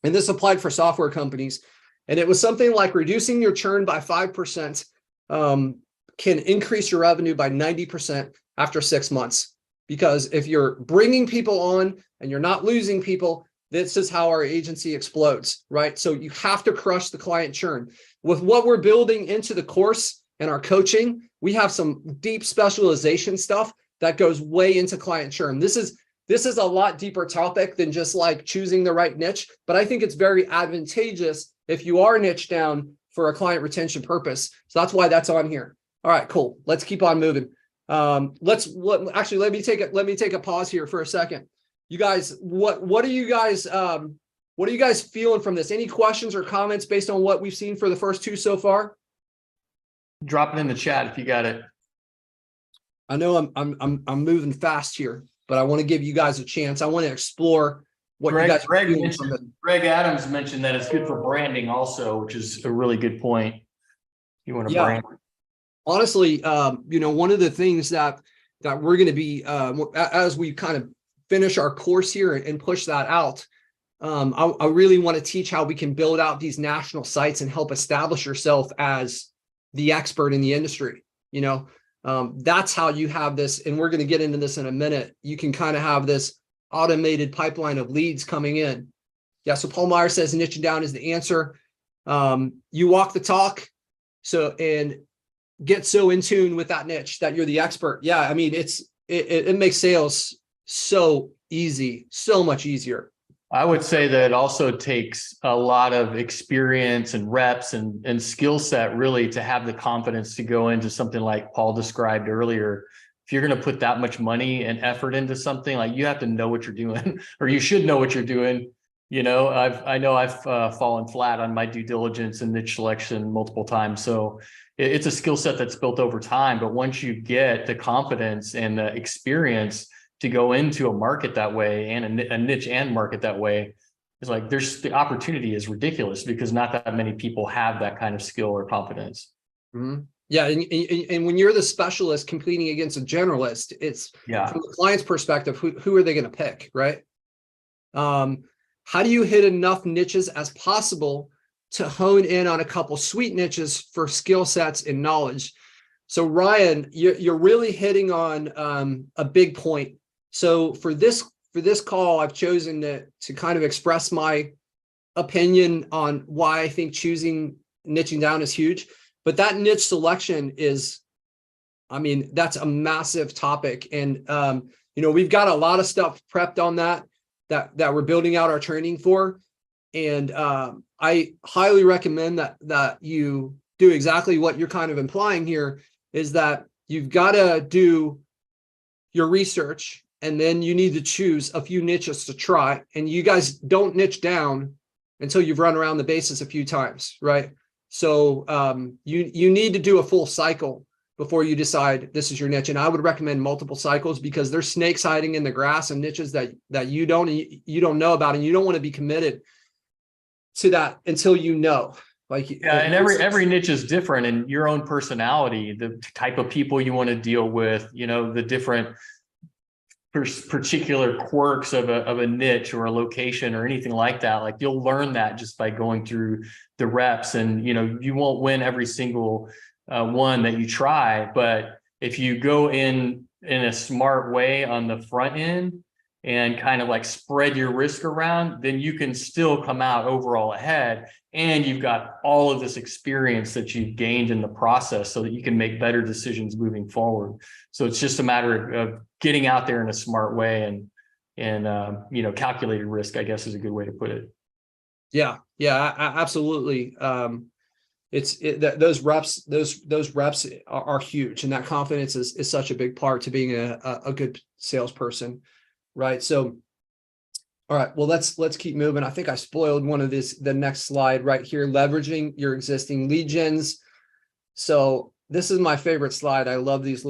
and this applied for software companies, and it was something like reducing your churn by 5% can increase your revenue by 90% after 6 months. Because if you're bringing people on and you're not losing people, this is how our agency explodes, right? So you have to crush the client churn. With what we're building into the course and our coaching, we have some deep specialization stuff that goes way into client churn. This is a lot deeper topic than just like choosing the right niche, but I think it's very advantageous if you are niche down for a client retention purpose. So that's why that's on here. All right, cool. Let's keep on moving. Let me take a pause here for a second. You guys, what are you guys feeling from this? Any questions or comments based on what we've seen for the first two so far? Drop it in the chat if you got it. I know I'm moving fast here, but I want to give you guys a chance. I want to explore what you guys are feeling from it. Greg Adams mentioned that it's good for branding also, which is a really good point. You want to brand. Honestly, one of the things that we're going to be as we kind of finish our course here and push that out, I really want to teach how we can build out these national sites and help establish yourself as the expert in the industry. That's how you have this, and we're going to get into this in a minute. You can kind of have this automated pipeline of leads coming in. Yeah. So Paul Meyer says niching down is the answer. You walk the talk. And get so in tune with that niche that you're the expert. Yeah. I mean, it makes sales so easy, so much easier. I would say that it also takes a lot of experience and reps and skill set really to have the confidence to go into something like Paul described earlier. If you're going to put that much money and effort into something, like you have to know what you're doing, or you should know what you're doing. I know I've fallen flat on my due diligence and niche selection multiple times. So it's a skill set that's built over time. But once you get the confidence and the experience to go into a market that way and a niche and market that way, it's like the opportunity is ridiculous because not that many people have that kind of skill or confidence. Mm-hmm. Yeah. And when you're the specialist competing against a generalist, it's from the client's perspective, who are they going to pick, right? How do you hit enough niches as possible to hone in on a couple sweet niches for skill sets and knowledge? So Ryan, you're really hitting on a big point. So for this call, I've chosen to kind of express my opinion on why I think choosing niching down is huge. But that niche selection that's a massive topic. And we've got a lot of stuff prepped on that we're building out our training for. And I highly recommend that you do exactly what you're kind of implying here, is that you've got to do your research, and then you need to choose a few niches to try. And you guys don't niche down until you've run around the bases a few times, right? So you need to do a full cycle before you decide this is your niche. And I would recommend multiple cycles because there's snakes hiding in the grass and niches that you don't know about, and you don't want to be committed to that until you know. And every niche is different, and your own personality, the type of people you want to deal with, the different particular quirks of a niche or a location or anything like that. Like you'll learn that just by going through the reps, and you won't win every single one that you try, but if you go in a smart way on the front end and kind of like spread your risk around, then you can still come out overall ahead. And you've got all of this experience that you've gained in the process so that you can make better decisions moving forward. So it's just a matter of getting out there in a smart way and you know, calculated risk, I guess is a good way to put it. Yeah, absolutely. Those reps are huge, and that confidence is such a big part to being a good salesperson, right? So, all right, well, let's keep moving. I think I spoiled one of the next slide right here, leveraging your existing lead gens. So this is my favorite slide. I love these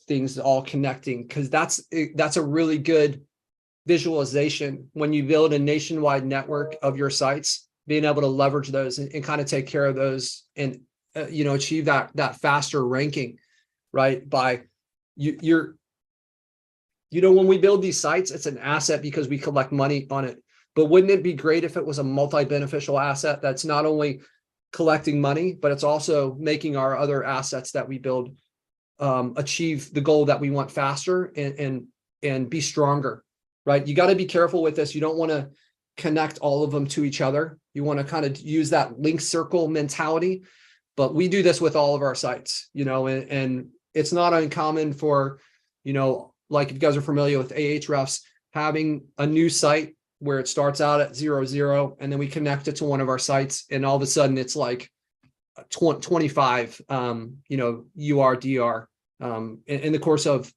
things all connecting, because that's a really good visualization when you build a nationwide network of your sites, being able to leverage those and kind of take care of those and you know, achieve that faster ranking, right? By you know, when we build these sites, it's an asset because we collect money on it. But wouldn't it be great if it was a multi-beneficial asset that's not only collecting money, but it's also making our other assets that we build achieve the goal that we want faster and be stronger, right? You got to be careful with this. You don't want to connect all of them to each other. You want to kind of use that link circle mentality, but we do this with all of our sites, you know, and it's not uncommon for, you know, like if you guys are familiar with Ahrefs, having a new site where it starts out at 0, and then we connect it to one of our sites, and all of a sudden it's like 25, you know, URDR in the course of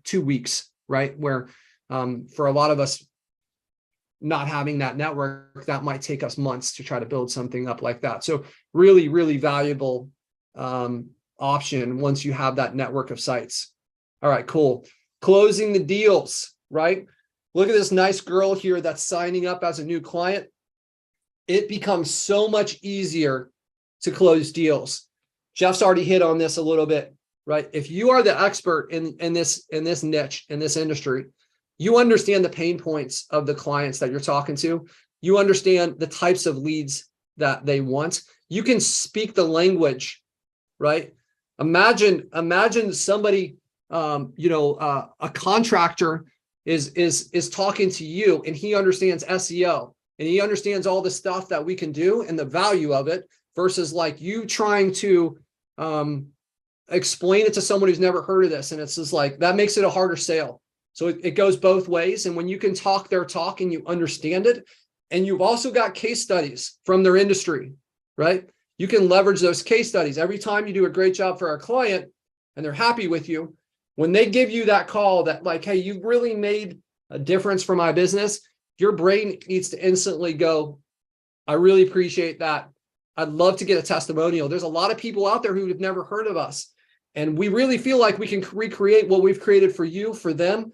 2 weeks, right? Where for a lot of us not having that network, that might take us months to try to build something up like that. So really, really valuable option once you have that network of sites. All right, cool. Closing the deals, right? Look at this nice girl here that's signing up as a new client. It becomes so much easier to close deals. Jeff's already hit on this a little bit, right? If you are the expert in this niche, in this industry, you understand the pain points of the clients that you're talking to. You understand the types of leads that they want. You can speak the language, right? Imagine somebody, you know, a contractor is talking to you, and he understands SEO, and he understands all the stuff that we can do and the value of it, versus like you trying to explain it to someone who's never heard of this. And it's just like, that makes it a harder sale. So it goes both ways. And when you can talk their talk and you understand it, and you've also got case studies from their industry, right? You can leverage those case studies. Every time you do a great job for our client and they're happy with you, when they give you that call that like, hey, you really made a difference for my business, your brain needs to instantly go, I really appreciate that. I'd love to get a testimonial. There's a lot of people out there who have never heard of us, and we really feel like we can recreate what we've created for you, for them.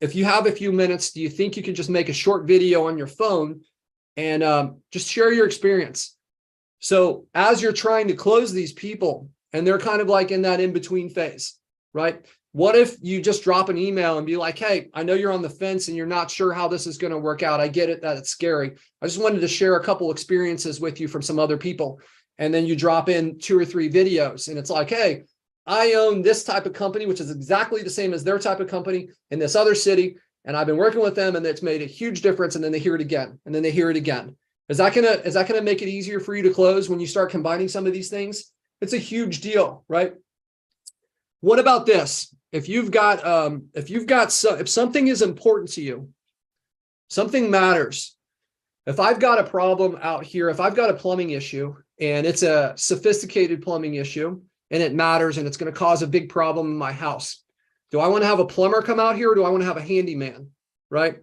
If you have a few minutes, do you think you could just make a short video on your phone and just share your experience? So as you're trying to close these people, and they're kind of like in that in-between phase, right? What if you just drop an email and be like, hey, I know you're on the fence and you're not sure how this is going to work out. I get it, that it's scary. I just wanted to share a couple experiences with you from some other people. And then you drop in 2 or 3 videos, and it's like, hey, I own this type of company, which is exactly the same as their type of company in this other city. And I've been working with them, and it's made a huge difference. And then they hear it again, and then they hear it again. Is that gonna make it easier for you to close when you start combining some of these things? It's a huge deal, right? What about this? If something is important to you, something matters. If I've got a problem out here, if I've got a plumbing issue, and it's a sophisticated plumbing issue, and it matters, and it's going to cause a big problem in my house, do I want to have a plumber come out here, or do I want to have a handyman, right?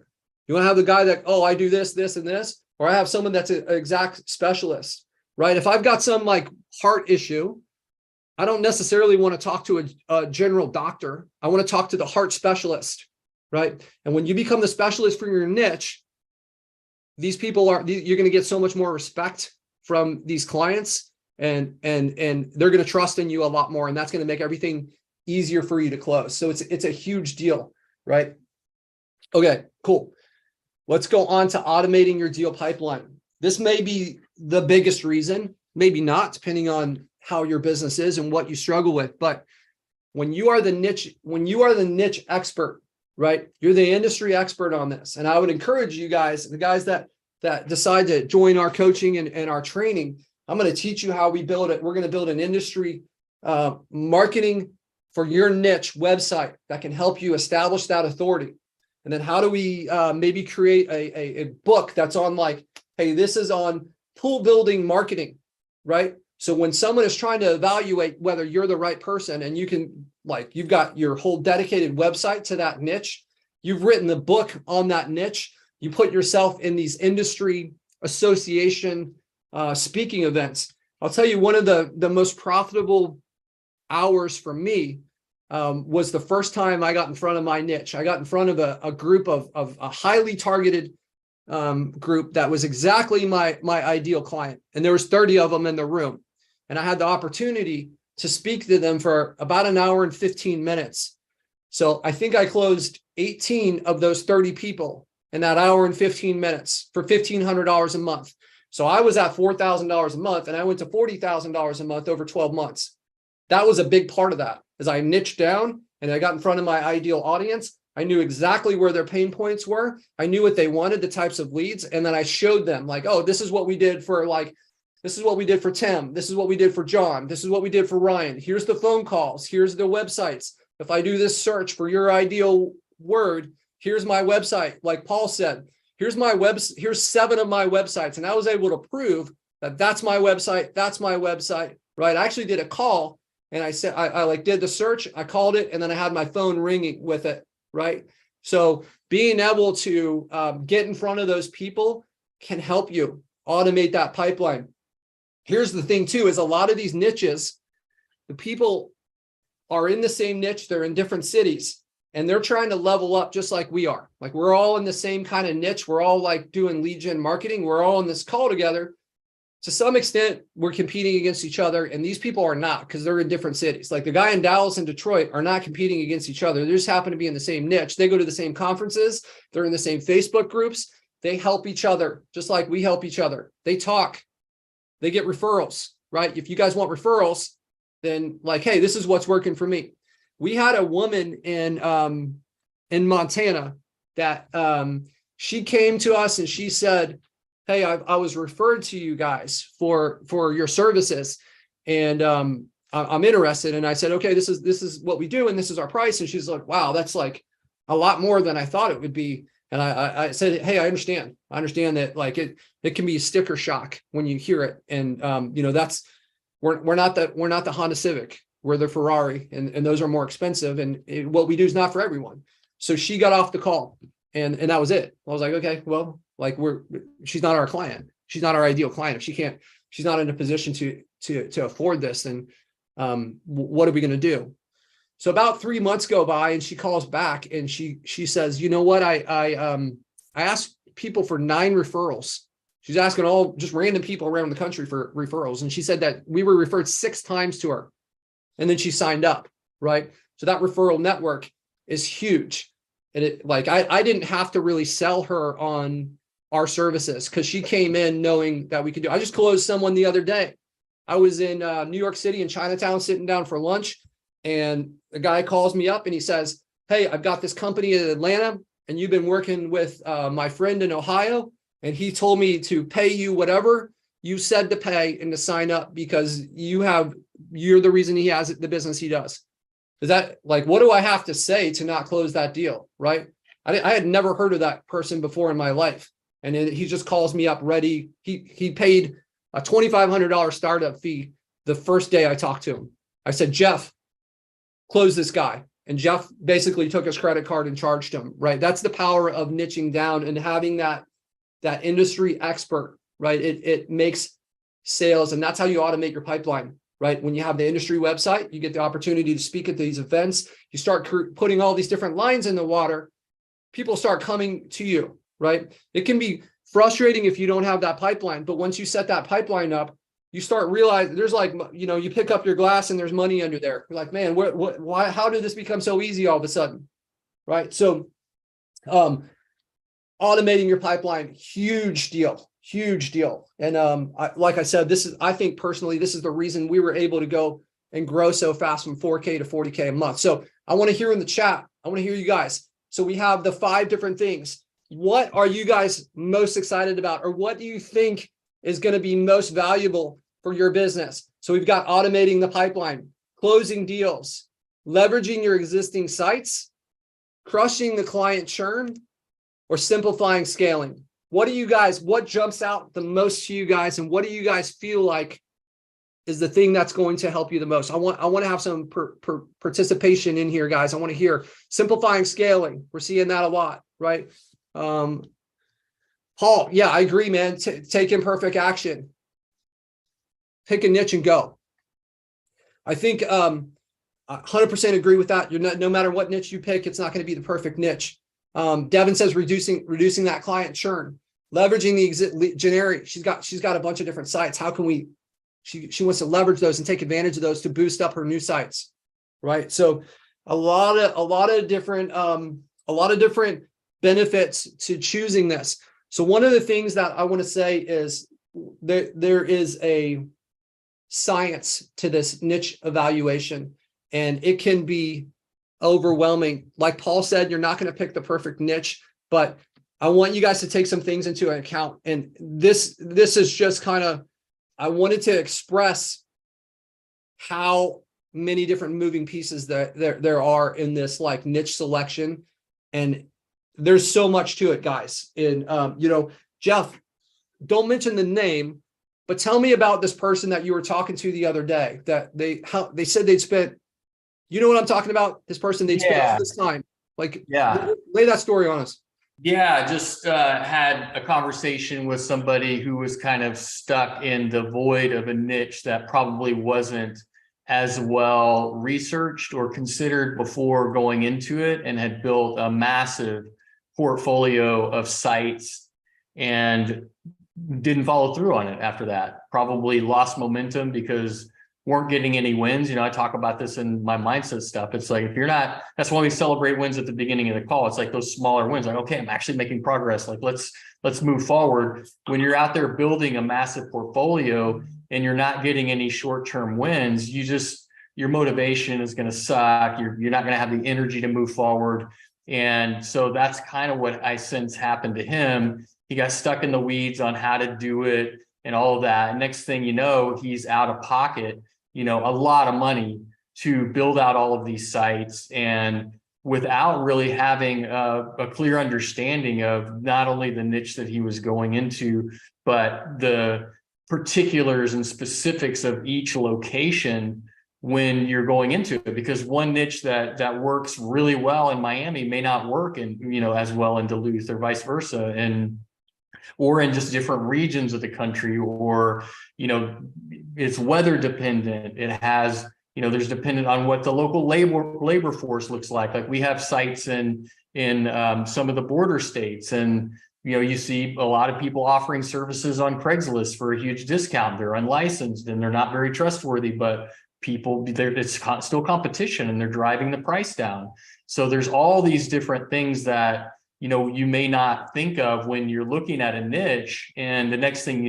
You want to have the guy that, oh, I do this, this, and this, or I have someone that's an exact specialist, right? If I've got some like heart issue, I don't necessarily want to talk to a general doctor. I want to talk to the heart specialist, right? And when you become the specialist for your niche, these people you're going to get so much more respect from these clients, and they're going to trust in you a lot more. And that's going to make everything easier for you to close. So it's a huge deal, right? Okay, cool. Let's go on to automating your deal pipeline. This may be the biggest reason, maybe not, depending on how your business is and what you struggle with. But when you are the niche expert, right? You're the industry expert on this. And I would encourage you guys, the guys that decide to join our coaching and our training, I'm going to teach you how we build it. We're going to build an industry marketing for your niche website that can help you establish that authority. And then how do we maybe create a book that's on like, hey, this is on pool building marketing, right? So when someone is trying to evaluate whether you're the right person, and you can, like, you've got your whole dedicated website to that niche, you've written the book on that niche, you put yourself in these industry association speaking events. I'll tell you, one of the most profitable hours for me was the first time I got in front of my niche. I got in front of a group of a highly targeted group that was exactly my ideal client. And there was 30 of them in the room. And I had the opportunity to speak to them for about an hour and 15 minutes. So I think I closed 18 of those 30 people in that hour and 15 minutes for $1,500 a month. So I was at $4,000 a month, and I went to $40,000 a month over 12 months. That was a big part of that, as I niched down and I got in front of my ideal audience. I knew exactly where their pain points were. I knew what they wanted, the types of leads. And then I showed them, like, oh, this is what we did for, like, this is what we did for Tim. This is what we did for John. This is what we did for Ryan. Here's the phone calls. Here's the websites. If I do this search for your ideal word, here's my website. Like Paul said, here's 7 of my websites. And I was able to prove that that's my website. That's my website, right? I actually did a call, and I said, I like did the search, I called it, and then I had my phone ringing with it, right? So being able to get in front of those people can help you automate that pipeline. Here's the thing too, is a lot of these niches, the people are in the same niche, they're in different cities, and they're trying to level up just like we are. Like, we're all in the same kind of niche. We're all like doing lead gen marketing. We're all on this call together. To some extent, we're competing against each other, and these people are not, because they're in different cities. Like the guy in Dallas and Detroit are not competing against each other. They just happen to be in the same niche. They go to the same conferences. They're in the same Facebook groups. They help each other, just like we help each other. They talk. They get referrals, right? If you guys want referrals, then like, hey, this is what's working for me. We had a woman in Montana that she came to us and she said, hey, I was referred to you guys for your services, and I'm interested. And I said, okay, this is what we do, and this is our price. And she's like, wow, that's like a lot more than I thought it would be. And I said, hey, I understand that, like, it can be sticker shock when you hear it. And that's, we're not the Honda Civic, we're the Ferrari, and those are more expensive. And what we do is not for everyone. So she got off the call, and that was it. I was like, okay, well, like, she's not our client. She's not our ideal client. If she's not in a position to afford this, then what are we going to do? So about 3 months go by, and she calls back, and she says, you know what? I asked people for 9 referrals. She's asking all just random people around the country for referrals. And she said that we were referred 6 times to her, and then she signed up, right? So that referral network is huge. And it, like, I didn't have to really sell her on our services, because she came in knowing that we could do. I just closed someone the other day. I was in New York City in Chinatown sitting down for lunch, and the guy calls me up and he says, hey, I've got this company in Atlanta, and you've been working with my friend in Ohio, and he told me to pay you whatever you said to pay and to sign up, because you're the reason he has the business he does. Is that, like, what do I have to say to not close that deal, right? I had never heard of that person before in my life. And then he just calls me up ready. He paid a $2,500 startup fee the first day I talked to him. I said, Jeff, close this guy. And Jeff basically took his credit card and charged him, right? That's the power of niching down and having that industry expert, right? It makes sales, and that's how you automate your pipeline, right? When you have the industry website, you get the opportunity to speak at these events. You start putting all these different lines in the water. People start coming to you, right? It can be frustrating if you don't have that pipeline, but once you set that pipeline up, you start realizing there's, like, you pick up your glass and there's money under there. You're like, man, why, how did this become so easy all of a sudden? Right. So, automating your pipeline, huge deal. And like I said, I think personally, this is the reason we were able to go and grow so fast from 4K to 40K a month. So I want to hear in the chat. I want to hear you guys. So we have the 5 different things. What are you guys most excited about? Or what do you think is going to be most valuable for your business? So we've got automating the pipeline, closing deals, leveraging your existing sites, crushing the client churn, or simplifying scaling. What jumps out the most to you guys? And what do you guys feel like is the thing that's going to help you the most? I want to have some participation in here, guys. I want to hear simplifying scaling. We're seeing that a lot, right? Paul, yeah, I agree, man. Take imperfect action. Pick a niche and go. I think 100% agree with that. No matter what niche you pick, it's not going to be the perfect niche. Devon says reducing that client churn, leveraging the Jannery. She's got a bunch of different sites. How can we? She wants to leverage those and take advantage of those to boost up her new sites, right? So a lot of different benefits to choosing this. So one of the things that I want to say is there is a science to this niche evaluation, and it can be overwhelming. Like Paul said, you're not going to pick the perfect niche, but I want you guys to take some things into account. And this is just kind of, I wanted to express how many different moving pieces that there are in this like niche selection. And there's so much to it, guys. And, Jeff, don't mention the name, but tell me about this person that you were talking to the other day that they said they'd spent, you know what I'm talking about? This person, they'd spent all this time. Like, lay that story on us. Yeah, just had a conversation with somebody who was kind of stuck in the void of a niche that probably wasn't as well researched or considered before going into it, and had built a massive portfolio of sites and didn't follow through on it after that. Probably lost momentum because weren't getting any wins. I talk about this in my mindset stuff. It's like, if you're not, that's why we celebrate wins at the beginning of the call. It's like those smaller wins, like, okay, I'm actually making progress. Like, let's move forward. When you're out there building a massive portfolio and you're not getting any short-term wins, your motivation is going to suck. You're not going to have the energy to move forward. And so that's kind of what I sense happened to him. He got stuck in the weeds on how to do it and all of that. And next thing you know, he's out of pocket, a lot of money to build out all of these sites, and without really having a clear understanding of not only the niche that he was going into, but the particulars and specifics of each location when you're going into it. Because one niche that works really well in Miami may not work as well in Duluth, or vice versa, or in just different regions of the country, or it's weather dependent. It has, there's dependent on what the local labor force looks like. Like, we have sites in some of the border states, and you see a lot of people offering services on Craigslist for a huge discount. They're unlicensed and they're not very trustworthy, but it's still competition, and they're driving the price down. So there's all these different things that you may not think of when you're looking at a niche, and the next thing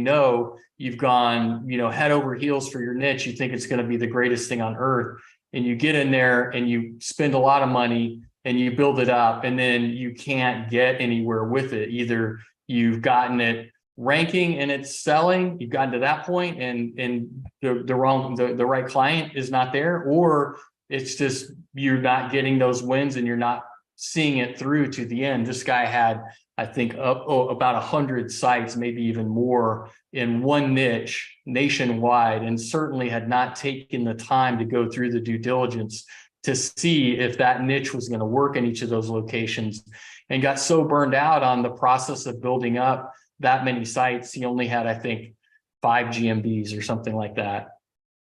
you've gone, head over heels for your niche. You think it's going to be the greatest thing on earth, and you get in there and you spend a lot of money and you build it up, and then you can't get anywhere with it. Either you've gotten it ranking and it's selling, you've gotten to that point, and the right client is not there, or it's just you're not getting those wins and you're not seeing it through to the end. This guy had, I think, about 100 sites, maybe even more, in one niche nationwide, and certainly had not taken the time to go through the due diligence to see if that niche was going to work in each of those locations, and got so burned out on the process of building up that many sites. He only had, I think, 5 GMBs or something like that.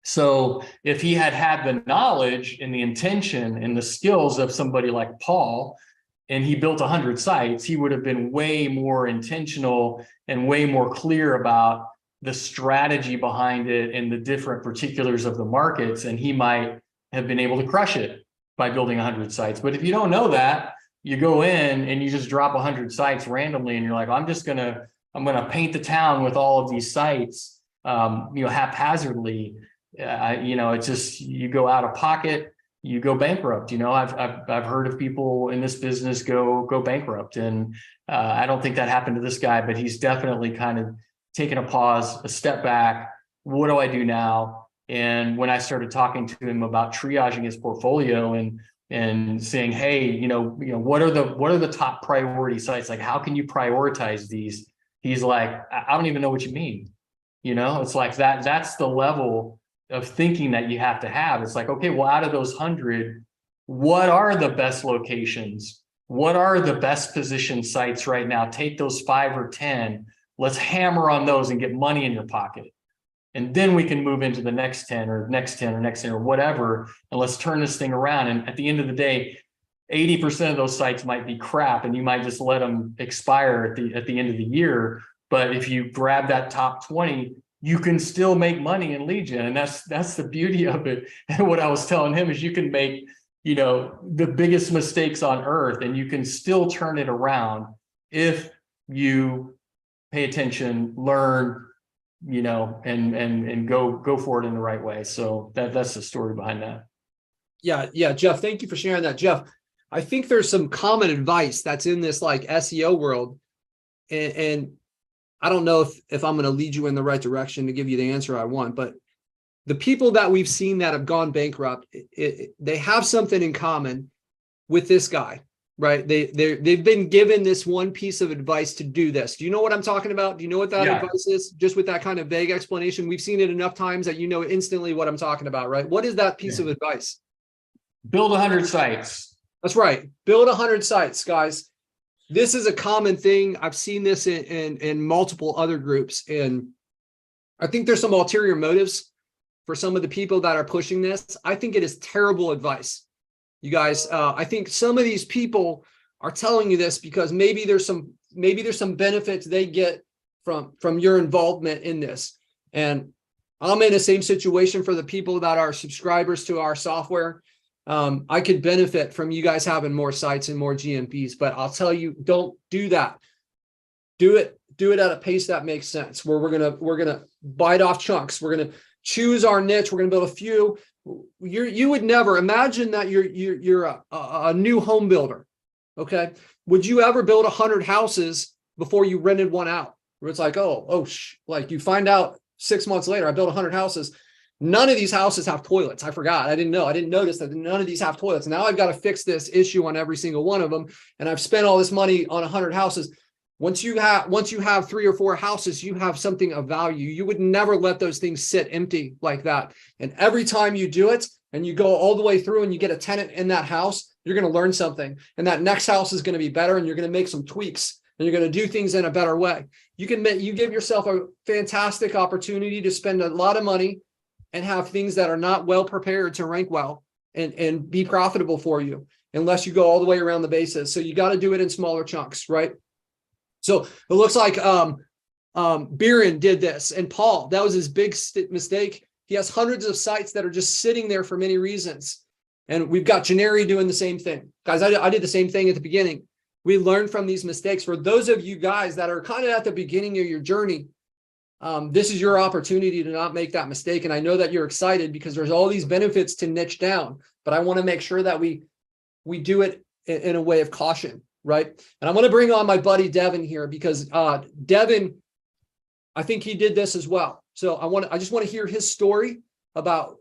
So if he had the knowledge and the intention and the skills of somebody like Paul, and he built 100 sites, he would have been way more intentional and way more clear about the strategy behind it and the different particulars of the markets, and he might have been able to crush it by building 100 sites. But if you don't know that, you go in and you just drop 100 sites randomly, and you're like, I'm gonna paint the town with all of these sites, haphazardly. it's just, you go out of pocket, you go bankrupt. I've heard of people in this business go bankrupt, and I don't think that happened to this guy, but he's definitely kind of taken a pause, a step back. What do I do now? And when I started talking to him about triaging his portfolio and saying, hey, what are the top priority sites? Like, how can you prioritize these? He's like, I don't even know what you mean. It's like that's the level of thinking that you have to have. It's like, okay, well, out of those 100, what are the best locations? What are the best positioned sites right now? Take those 5 or 10, let's hammer on those and get money in your pocket. And then we can move into the next 10 or next 10 or next 10 or whatever. And let's turn this thing around. And at the end of the day, 80% of those sites might be crap, and you might just let them expire at the end of the year. But if you grab that top 20, you can still make money in lead gen. And that's the beauty of it. And what I was telling him is you can make, the biggest mistakes on earth, and you can still turn it around if you pay attention, learn, and go for it in the right way. So that's the story behind that. Yeah, Jeff, thank you for sharing that. Jeff, I think there's some common advice that's in this like SEO world, and I don't know if I'm going to lead you in the right direction to give you the answer I want, but the people that we've seen that have gone bankrupt, they have something in common with this guy, right? They've been given this one piece of advice to do this. Do you know what I'm talking about? Do you know what that advice is? Just with that kind of vague explanation, we've seen it enough times that you know instantly what I'm talking about, right? What is that piece of advice? Build 100 sites. That's right. Build 100 sites, guys. This is a common thing. I've seen this in multiple other groups, and I think there's some ulterior motives for some of the people that are pushing this. I think it is terrible advice. You guys, I think some of these people are telling you this because maybe there's some benefits they get from your involvement in this. And I'm in the same situation for the people that are subscribers to our software. I could benefit from you guys having more sites and more GMPs, but I'll tell you, don't do that. Do it at a pace that makes sense, where we're gonna bite off chunks. We're gonna choose our niche. We're gonna build a few. You would never imagine that you're a new home builder. Okay, would you ever build 100 houses before you rented one out? Where it's like, like you find out 6 months later, I built 100 houses. None of these houses have toilets. I forgot. I didn't notice that none of these have toilets. Now I've got to fix this issue on every single one of them. And I've spent all this money on 100 houses. Once you have 3 or 4 houses, you have something of value. You would never let those things sit empty like that. And every time you do it and you go all the way through and you get a tenant in that house, you're going to learn something. And that next house is going to be better, and you're going to make some tweaks, and you're going to do things in a better way. You give yourself a fantastic opportunity to spend a lot of money and have things that are not well prepared to rank well and be profitable for you, unless you go all the way around the bases. So you got to do it in smaller chunks, right? So it looks like Beerend did this, and Paul, that was his big mistake. He has hundreds of sites that are just sitting there for many reasons. And we've got Jannery doing the same thing. Guys, I did the same thing at the beginning. We learned from these mistakes. For those of you guys that are kind of at the beginning of your journey, this is your opportunity to not make that mistake. And I know that you're excited because there's all these benefits to niche down, but I want to make sure that we do it in a way of caution, right? And I'm going to bring on my buddy Devon here because Devon, I think he did this as well. So I just want to hear his story about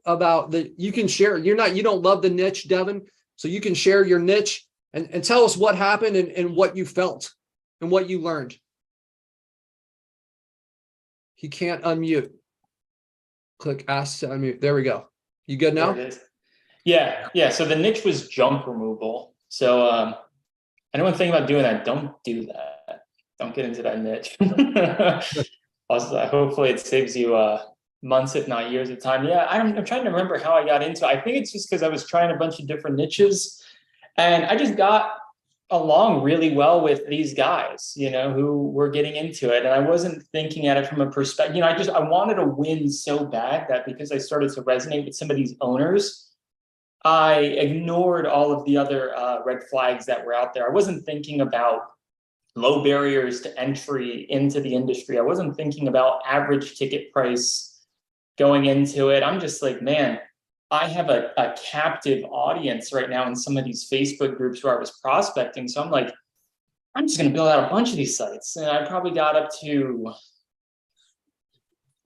you can share. You don't love the niche, Devon, so you can share your niche and tell us what happened and what you felt and what you learned. He can't unmute. Click ask to unmute. There we go. You good now? There it is. Yeah. So the niche was junk removal. So anyone thinking about doing that, don't do that. Don't get into that niche. Also, hopefully it saves you months, if not years of time. Yeah, I'm trying to remember how I got into it. I think it's just because I was trying a bunch of different niches, and I just got along really well with these guys, who were getting into it. And I wasn't thinking at it from a perspective, I wanted to win so bad that because I started to resonate with some of these owners, I ignored all of the other red flags that were out there. I wasn't thinking about low barriers to entry into the industry. I wasn't thinking about average ticket price going into it. I'm just like, man, I have a captive audience right now in some of these Facebook groups where I was prospecting. So I'm like, I'm just going to build out a bunch of these sites. And I probably got up to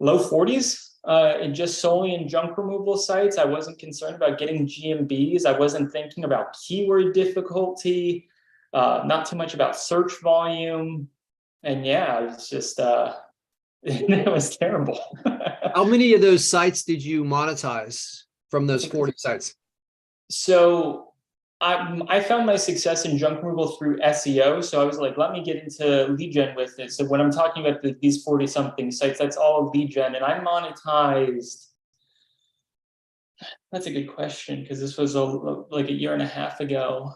low 40s and just solely in junk removal sites. I wasn't concerned about getting GMBs. I wasn't thinking about keyword difficulty, not too much about search volume. And yeah, it's just, it was terrible. How many of those sites did you monetize from those 40 sites? So I found my success in junk removal through SEO. So I was like, let me get into lead gen with it. So when I'm talking about these 40 something sites, that's all lead gen. And I monetized. That's a good question, because this was like a year and a half ago.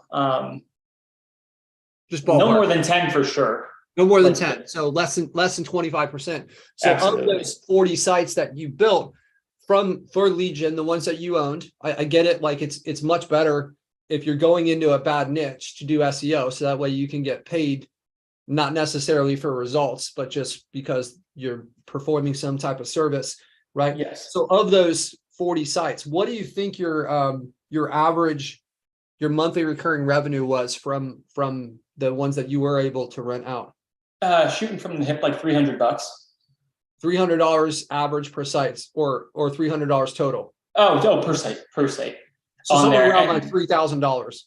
Just no ballpark. more than 10 for sure. No more than 10. So less than 25%. So Absolutely. of those 40 sites that you built for lead gen, the ones that you owned, I get it. Like it's much better if you're going into a bad niche to do SEO. So that way you can get paid, not necessarily for results, but just because you're performing some type of service, right? Yes. So of those 40 sites, what do you think your average, your monthly recurring revenue was from the ones that you were able to rent out? Shooting from the hip, like $300. $300 average per site, or $300 total. Oh, per site. So On somewhere there, around and- like $3,000.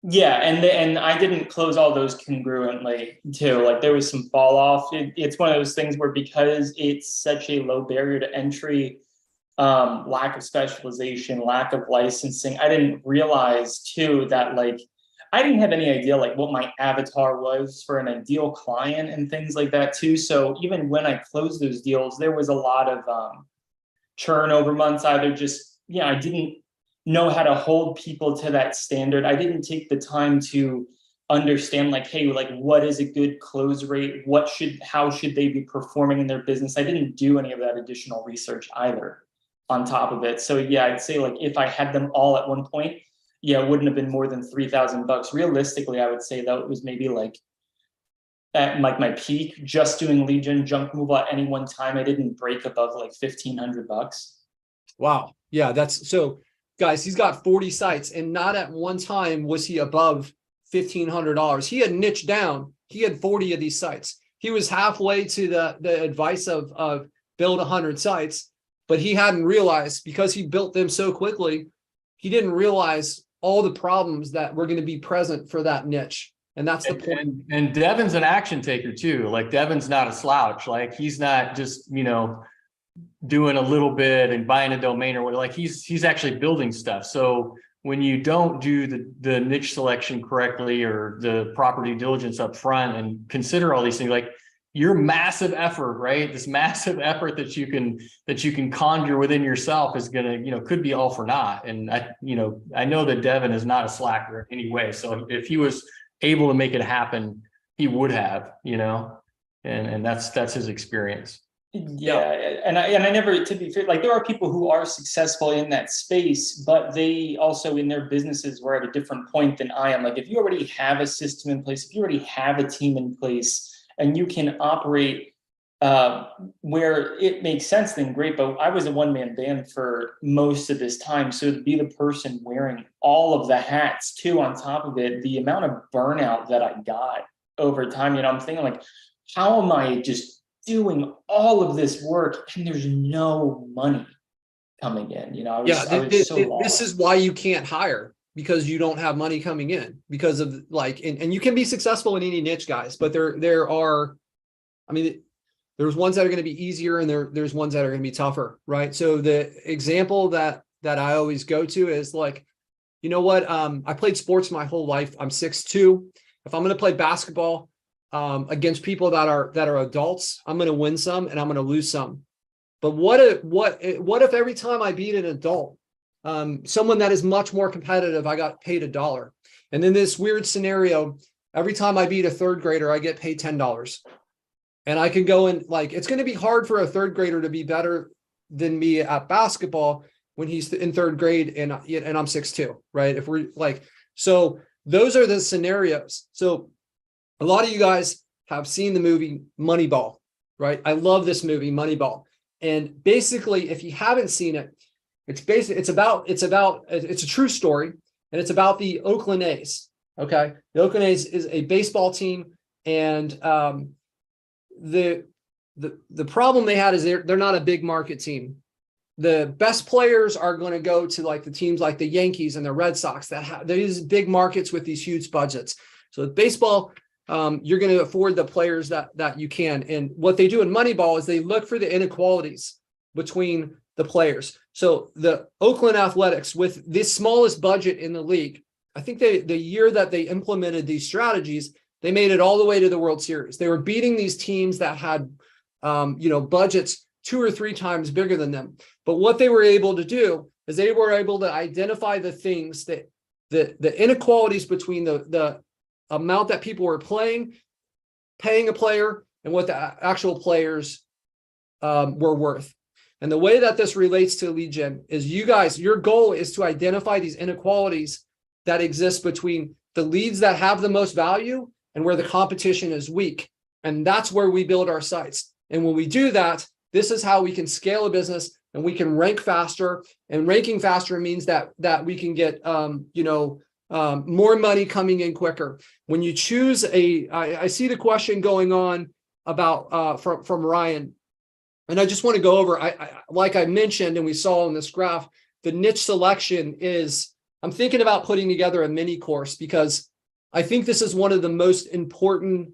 Yeah, and I didn't close all those congruently too. Like there was some fall off. It's one of those things where, because it's such a low barrier to entry, lack of specialization, lack of licensing, I didn't realize too that like I didn't have any idea like what my avatar was for an ideal client and things like that too. So even when I closed those deals, there was a lot of churn over months. Either just, I didn't know how to hold people to that standard. I didn't take the time to understand like, hey, like what is a good close rate? How should they be performing in their business? I didn't do any of that additional research either on top of it. So yeah, I'd say like if I had them all at one point, it wouldn't have been more than $3,000. Realistically, I would say that it was maybe like at like my peak, just doing lead gen junk removal at any one time, I didn't break above like $1,500. Wow. Yeah, that's so guys, he's got 40 sites, and not at one time was he above $1,500. He had niched down. He had 40 of these sites. He was halfway to the advice of build 100 sites, but he hadn't realized, because he built them so quickly, he didn't realize all the problems that were going to be present for that niche. And that's the point. And Devon's an action taker too. Like Devon's not a slouch. Like he's not just, doing a little bit and buying a domain or whatever. Like he's actually building stuff. So when you don't do the niche selection correctly or the proper due diligence up front and consider all these things, like your massive effort, right? This massive effort that you can conjure within yourself is gonna, could be all for naught. And I know that Devon is not a slacker in any way. So if he was able to make it happen, he would have, and that's his experience. Yeah, and I never, to be fair, like there are people who are successful in that space, but they also in their businesses were at a different point than I am. Like if you already have a system in place, if you already have a team in place, and you can operate where it makes sense, then great. But I was a one-man band for most of this time. So to be the person wearing all of the hats too, on top of it, the amount of burnout that I got over time, I'm thinking like, how am I just doing all of this work and there's no money coming in? I was so lost. This is why you can't hire, because you don't have money coming in, because of like, and you can be successful in any niche, guys, but there are, there's ones that are going to be easier and there's ones that are going to be tougher, right? So the example that I always go to is like, I played sports my whole life. I'm 6'2". If I'm going to play basketball against people that are adults, I'm going to win some and I'm going to lose some. But what if every time I beat an adult, someone that is much more competitive, I got paid $1? And then this weird scenario, every time I beat a third grader, I get paid $10. And I can go in, like, it's going to be hard for a third grader to be better than me at basketball when he's in third grade and I'm 6'2", right? If we're like, so those are the scenarios. So a lot of you guys have seen the movie Moneyball, right? I love this movie, Moneyball. And basically, if you haven't seen it, it's a true story, and it's about the Oakland A's. Okay, the Oakland A's is a baseball team, and the problem they had is they're not a big market team. The best players are going to go to like the teams like the Yankees and the Red Sox that have these big markets with these huge budgets. So with baseball, you're going to afford the players that you can. And what they do in Moneyball is they look for the inequalities between the players. So the Oakland Athletics, with the smallest budget in the league, I think the year that they implemented these strategies, they made it all the way to the World Series. They were beating these teams that had, budgets 2 or 3 times bigger than them. But what they were able to do is they were able to identify the things that the inequalities between the amount that people were paying a player, and what the actual players were worth. And the way that this relates to lead gen is your goal is to identify these inequalities that exist between the leads that have the most value and where the competition is weak. And that's where we build our sites. And when we do that, this is how we can scale a business, and we can rank faster. And ranking faster means that we can get more money coming in quicker. When you choose I see the question going on about from Ryan, and I just want to go over, like I mentioned, and we saw in this graph, the niche selection is, I'm thinking about putting together a mini course, because I think this is one of the most important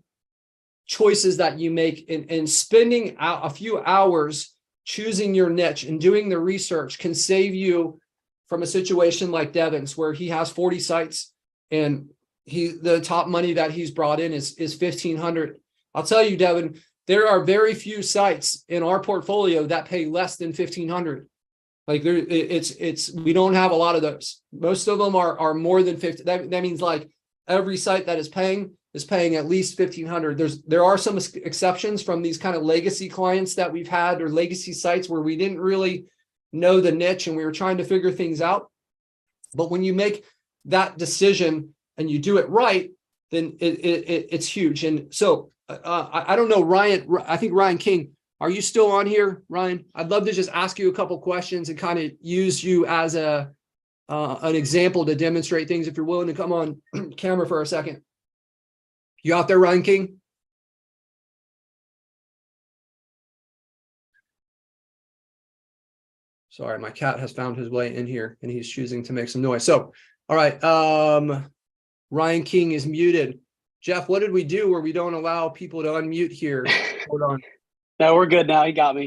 choices that you make, in spending a few hours choosing your niche and doing the research can save you from a situation like Devon's, where he has 40 sites and the top money that he's brought in is 1,500. I'll tell you, Devon, there are very few sites in our portfolio that pay less than 1,500. Like we don't have a lot of those. Most of them are more than 50. That means like every site that is paying at least 1,500. There are some exceptions from these kind of legacy clients that we've had, or legacy sites where we didn't really know the niche and we were trying to figure things out. But when you make that decision and you do it right, then it's huge. And so I don't know, Ryan, I think Ryan King, are you still on here, Ryan? I'd love to just ask you a couple questions and kind of use you as an example to demonstrate things, if you're willing to come on camera for a second. You out there, Ryan King? Sorry, my cat has found his way in here and he's choosing to make some noise. So, all right, Ryan King is muted. Jeff, what did we do where we don't allow people to unmute here? Hold on. No, we're good now. He got me.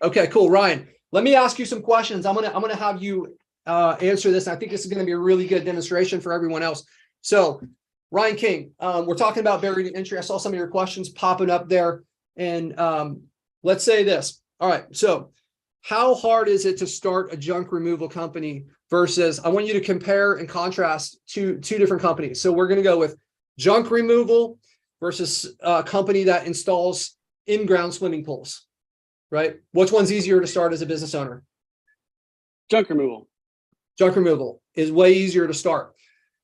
Okay, cool. Ryan, let me ask you some questions. I'm gonna have you answer this. I think this is gonna be a really good demonstration for everyone else. So, Ryan King, we're talking about barrier to entry. I saw some of your questions popping up there, and let's say this. All right, so how hard is it to start a junk removal company versus, I want you to compare and contrast two different companies. So we're gonna go with junk removal versus a company that installs in-ground swimming pools, right? Which one's easier to start as a business owner? Junk removal. Junk removal is way easier to start.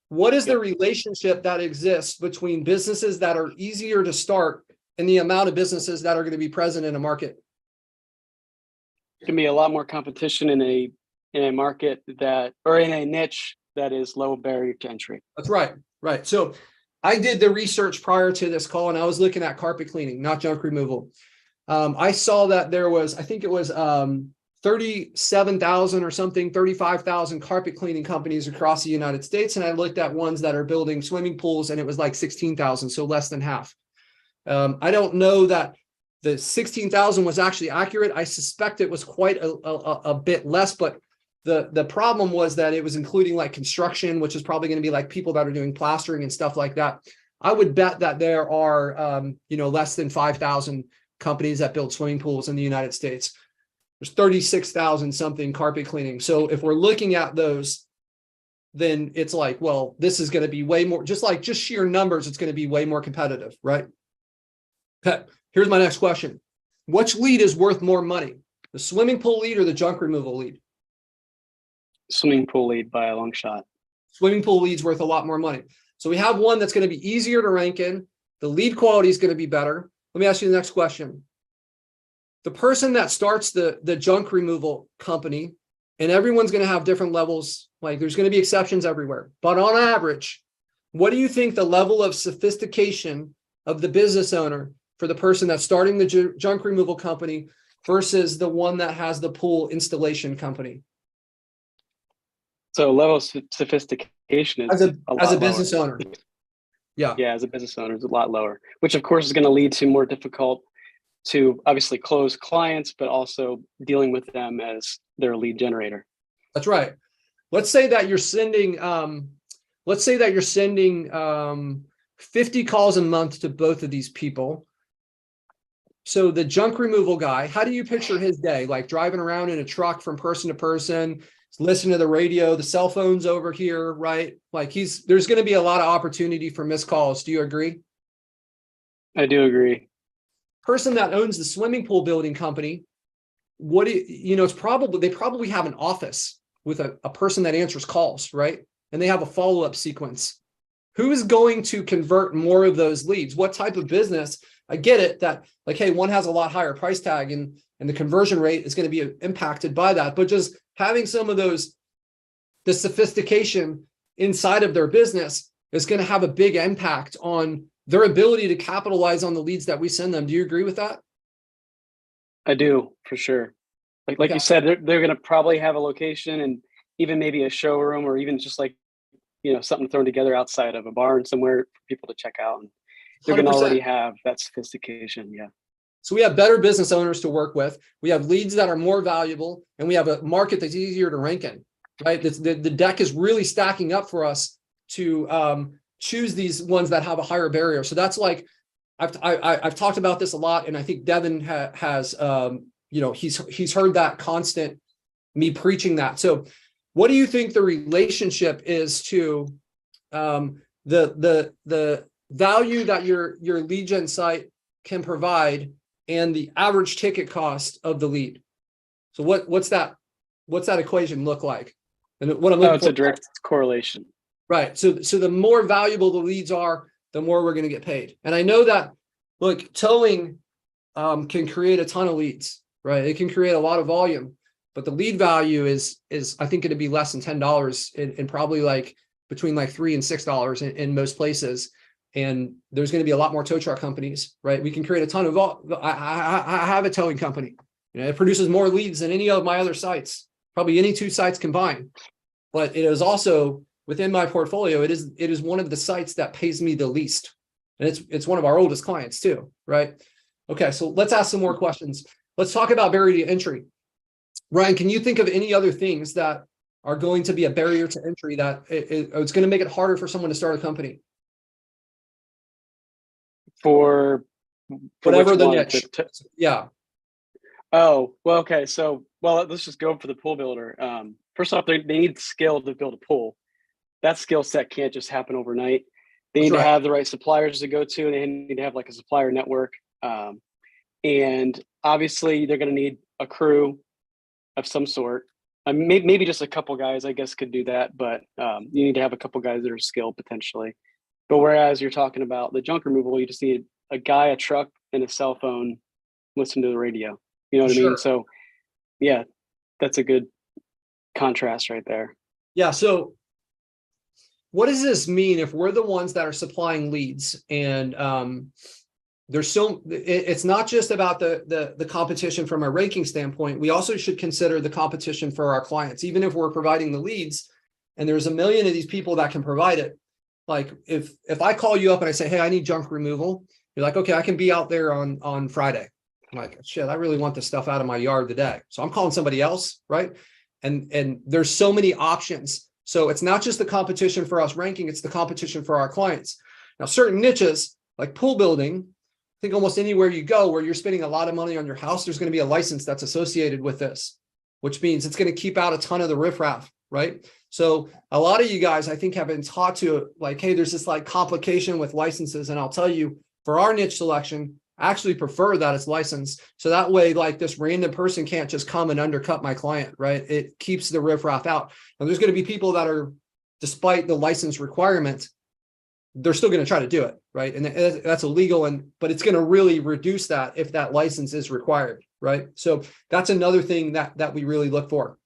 What is the relationship that exists between businesses that are easier to start and the amount of businesses that are going to be present in a market? It can be a lot more competition in a market or in a niche that is low barrier to entry. That's right. Right. So I did the research prior to this call, and I was looking at carpet cleaning, not junk removal. I saw that there was, I think it was 37,000 or something, 35,000 carpet cleaning companies across the United States. And I looked at ones that are building swimming pools, and it was like 16,000, so less than half. I don't know that the 16,000 was actually accurate. I suspect it was quite a bit less, but the problem was that it was including like construction, which is probably going to be like people that are doing plastering and stuff like that. I would bet that there are, less than 5,000 companies that build swimming pools in the United States. There's 36,000 something carpet cleaning. So if we're looking at those, then it's like, well, this is going to be way more, just sheer numbers, it's going to be way more competitive, right? Okay. Here's my next question. Which lead is worth more money? The swimming pool lead or the junk removal lead? Swimming pool lead by a long shot. Swimming pool lead's worth a lot more money. So we have one that's going to be easier to rank in. The lead quality is going to be better. Let me ask you the next question. the person that starts the junk removal company, and everyone's going to have different levels. Like there's going to be exceptions everywhere, but on average, what do you think the level of sophistication of the business owner for the person that's starting the junk removal company versus the one that has the pool installation company? So level of sophistication is as a business owner. Yeah. Yeah, as a business owner, it's a lot lower, which of course is going to lead to more difficult to obviously close clients, but also dealing with them as their lead generator. That's right. Let's say that you're sending 50 calls a month to both of these people. So the junk removal guy, how do you picture his day? Like driving around in a truck from person to person, listening to the radio, the cell phone's over here, right? Like there's going to be a lot of opportunity for missed calls. Do you agree? I do agree. Person that owns the swimming pool building company, they probably have an office with a person that answers calls, right? And they have a follow-up sequence. Who is going to convert more of those leads? What type of business? I get it that like, hey, one has a lot higher price tag and the conversion rate is going to be impacted by that. But just having some of the sophistication inside of their business is going to have a big impact on their ability to capitalize on the leads that we send them. Do you agree with that? I do, for sure. Like you said, they're going to probably have a location and even maybe a showroom or even just like, something thrown together outside of a barn somewhere for people to check out. And they're going to already have that sophistication. Yeah. So we have better business owners to work with. We have leads that are more valuable, and we have a market that's easier to rank in, right? The deck is really stacking up for us to choose these ones that have a higher barrier. So that's like, I've talked about this a lot, and I think Devon has, he's heard that constant, me preaching that. So what do you think the relationship is to the value that your lead gen site can provide and the average ticket cost of the lead? So what's that equation look like? And what I'm looking it's a direct correlation. Right. So the more valuable the leads are, the more we're going to get paid. And I know that, look, towing can create a ton of leads, right? It can create a lot of volume, but the lead value is I think going to be less than $10 and probably like between like $3 and $6 in most places. And there's going to be a lot more tow truck companies, right? We can create a ton of, I have a towing company, it produces more leads than any of my other sites, probably any two sites combined, but it is also within my portfolio. It is one of the sites that pays me the least. And it's one of our oldest clients too, right? Okay. So let's ask some more questions. Let's talk about barrier to entry. Ryan, can you think of any other things that are going to be a barrier to entry that it's going to make it harder for someone to start a company? For whatever the niche. Yeah. Oh, well, okay. So, let's just go for the pool builder. First off, they need skill to build a pool. That skill set can't just happen overnight. They need to have the right suppliers to go to. They need to have like a supplier network. And obviously they're going to need a crew of some sort. Maybe just a couple guys, I guess, could do that, but you need to have a couple guys that are skilled potentially. But whereas you're talking about the junk removal, you just need a guy, a truck, and a cell phone, listen to the radio. You know what I mean? So yeah, that's a good contrast right there. Yeah. So what does this mean if we're the ones that are supplying leads and it's not just about the competition from a ranking standpoint. We also should consider the competition for our clients, even if we're providing the leads and there's a million of these people that can provide it. Like if I call you up and I say, hey, I need junk removal, you're like, okay, I can be out there on Friday. I'm like, shit, I really want this stuff out of my yard today. So I'm calling somebody else, right? And there's so many options. So it's not just the competition for us ranking, it's the competition for our clients. Now, certain niches like pool building, I think almost anywhere you go where you're spending a lot of money on your house, there's going to be a license that's associated with this, which means it's going to keep out a ton of the riffraff, right? So a lot of you guys, I think, have been taught to like, hey, there's this like complication with licenses. And I'll tell you, for our niche selection, I actually prefer that it's licensed. So that way, like this random person can't just come and undercut my client, right? It keeps the riffraff out. And there's going to be people that are, despite the license requirement, they're still going to try to do it, right? And that's illegal, but it's going to really reduce that if that license is required, right? So that's another thing that we really look for.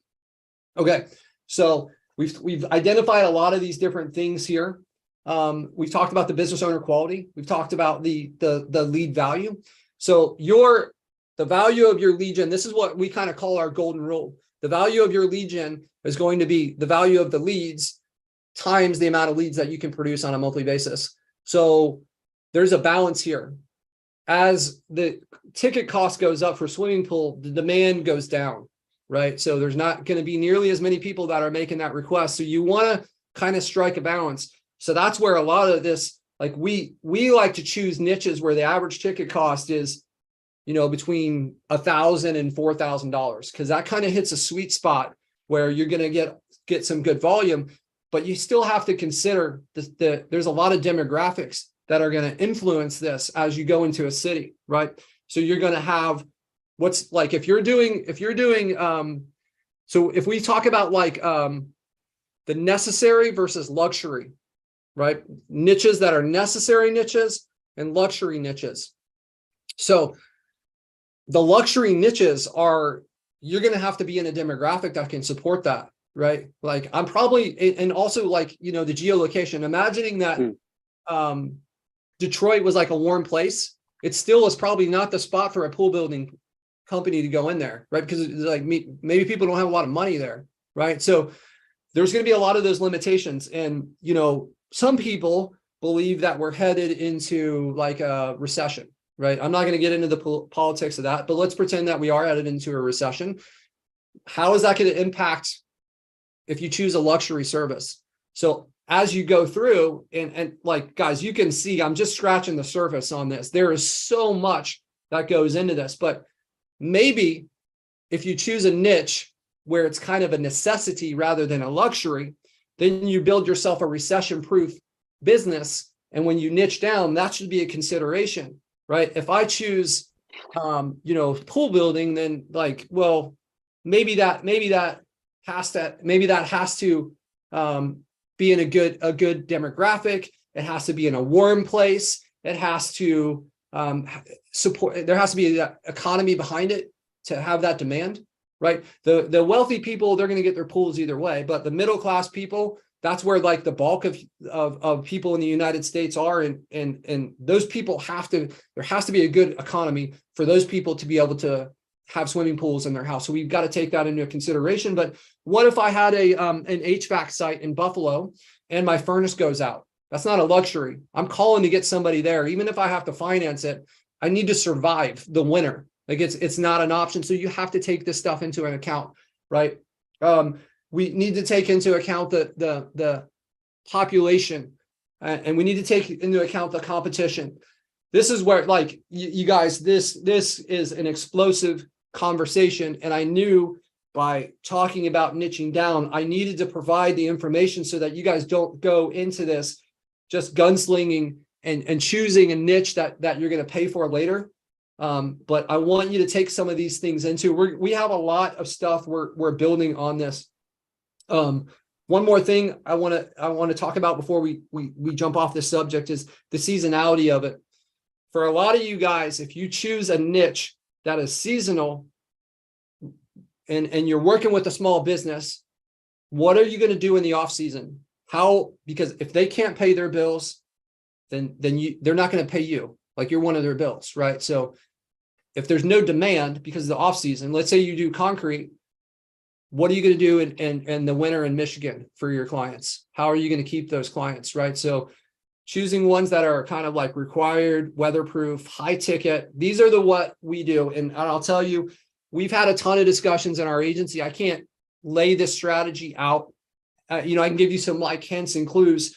Okay, so we've identified a lot of these different things here. We've talked about the business owner quality. We've talked about the lead value. So the value of your lead gen, this is what we kind of call our golden rule. The value of your lead gen is going to be the value of the leads times the amount of leads that you can produce on a monthly basis. So there's a balance here. As the ticket cost goes up for swimming pool, the demand goes down, right? So there's not going to be nearly as many people that are making that request. So you want to kind of strike a balance. So that's where a lot of this, like we like to choose niches where the average ticket cost is, between $1,000 and $4,000, because that kind of hits a sweet spot where you're going to get some good volume. But you still have to consider there's a lot of demographics that are going to influence this as you go into a city, right? So you're going to have what's like, if you're doing, so if we talk about like the necessary versus luxury, right? Niches that are necessary niches and luxury niches. So the luxury niches you're going to have to be in a demographic that can support that. Right. Like I'm probably, and also like, the geolocation, imagining that Detroit was like a warm place. It still is probably not the spot for a pool building company to go in there. Right. Because like maybe people don't have a lot of money there. Right. So there's going to be a lot of those limitations. And, some people believe that we're headed into like a recession. Right. I'm not going to get into the politics of that, but let's pretend that we are headed into a recession. How is that going to impact if you choose a luxury service? So as you go through and like, guys, you can see, I'm just scratching the surface on this. There is so much that goes into this, but maybe if you choose a niche where it's kind of a necessity rather than a luxury, then you build yourself a recession-proof business. And when you niche down, that should be a consideration, right? If I choose, pool building, then like, well, maybe that has to be in a good demographic. It has to be in a warm place. It has to support. There has to be an economy behind it to have that demand, right? The wealthy people, they're going to get their pools either way, but the middle class people, that's where like the bulk of people in the United States are, and those people there has to be a good economy for those people to be able to have swimming pools in their house. So we've got to take that into consideration. But what if I had an HVAC site in Buffalo and my furnace goes out? That's not a luxury. I'm calling to get somebody there. Even if I have to finance it, I need to survive the winter. Like it's not an option. So you have to take this stuff into an account, right? We need to take into account the population, and we need to take into account the competition. This is where, like, you guys, this is an explosive conversation. And I knew by talking about niching down, I needed to provide the information so that you guys don't go into this just gunslinging and choosing a niche that you're going to pay for later. But I want you to take some of these things into, we have a lot of stuff we're building on this. One more thing I want to talk about before we jump off this subject is the seasonality of it. For a lot of you guys, if you choose a niche that is seasonal and you're working with a small business, what are you going to do in the off season? Because if they can't pay their bills, then they're not going to pay you. Like you're one of their bills, right? So if there's no demand because of the off season, let's say you do concrete, what are you going to do in the winter in Michigan for your clients? How are you going to keep those clients, right? So choosing ones that are kind of like required, weatherproof, high ticket. These are what we do. And I'll tell you, we've had a ton of discussions in our agency. I can't lay this strategy out. I can give you some like hints and clues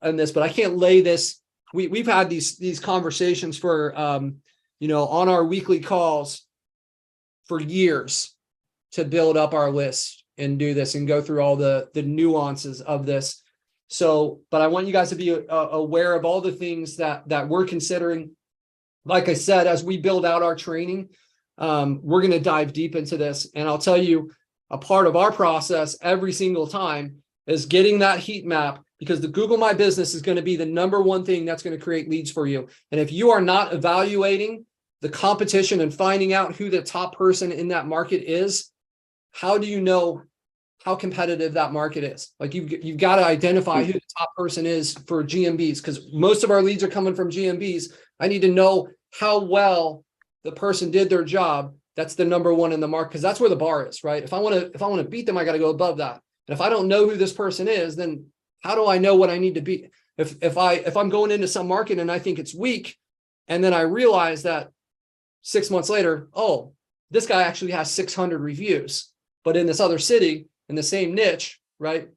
on this, but I can't lay this. We've had these conversations for, on our weekly calls for years to build up our list and do this and go through all the nuances of this. So, but I want you guys to be aware of all the things that we're considering. Like I said, as we build out our training, we're going to dive deep into this. And I'll tell you, a part of our process every single time is getting that heat map, because the Google My Business is going to be the number one thing that's going to create leads for you. And if you are not evaluating the competition and finding out who the top person in that market is, how do you know how competitive that market is? Like you've got to identify who the top person is for GMBs, because most of our leads are coming from GMBs. I need to know how well the person did their job. That's the number one in the market, because that's where the bar is, right? If I want to beat them, I got to go above that. And if I don't know who this person is, then how do I know what I need to be? If I'm going into some market and I think it's weak, and then I realize that 6 months later, oh, this guy actually has 600 reviews, but in this other city in the same niche, right?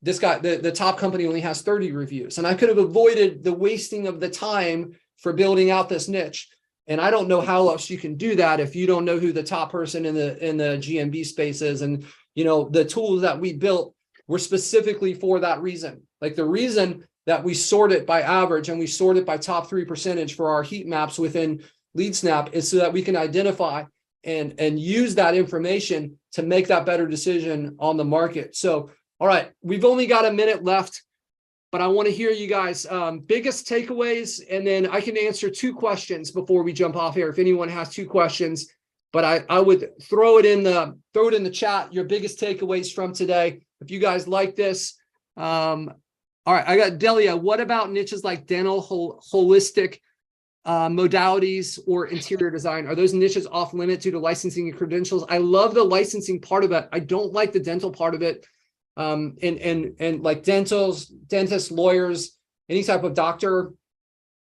This guy, the top company only has 30 reviews, and I could have avoided the wasting of the time for building out this niche. And I don't know how else you can do that if you don't know who the top person in the GMB space is. And the tools that we built were specifically for that reason. Like the reason that we sort it by average and we sort it by top 3% for our heat maps within LeadSnap is so that we can identify and use that information to make that better decision on the market. So, all right, we've only got a minute left, but I want to hear you guys biggest takeaways, and then I can answer 2 questions before we jump off here if anyone has 2 questions. But I would throw it in the chat, your biggest takeaways from today. If you guys like this. All right, I got Delia. What about niches like dental, holistic modalities, or interior design? Are those niches off limit due to licensing and credentials? I love the licensing part of it. I don't like the dental part of it. And like dentists, lawyers, any type of doctor,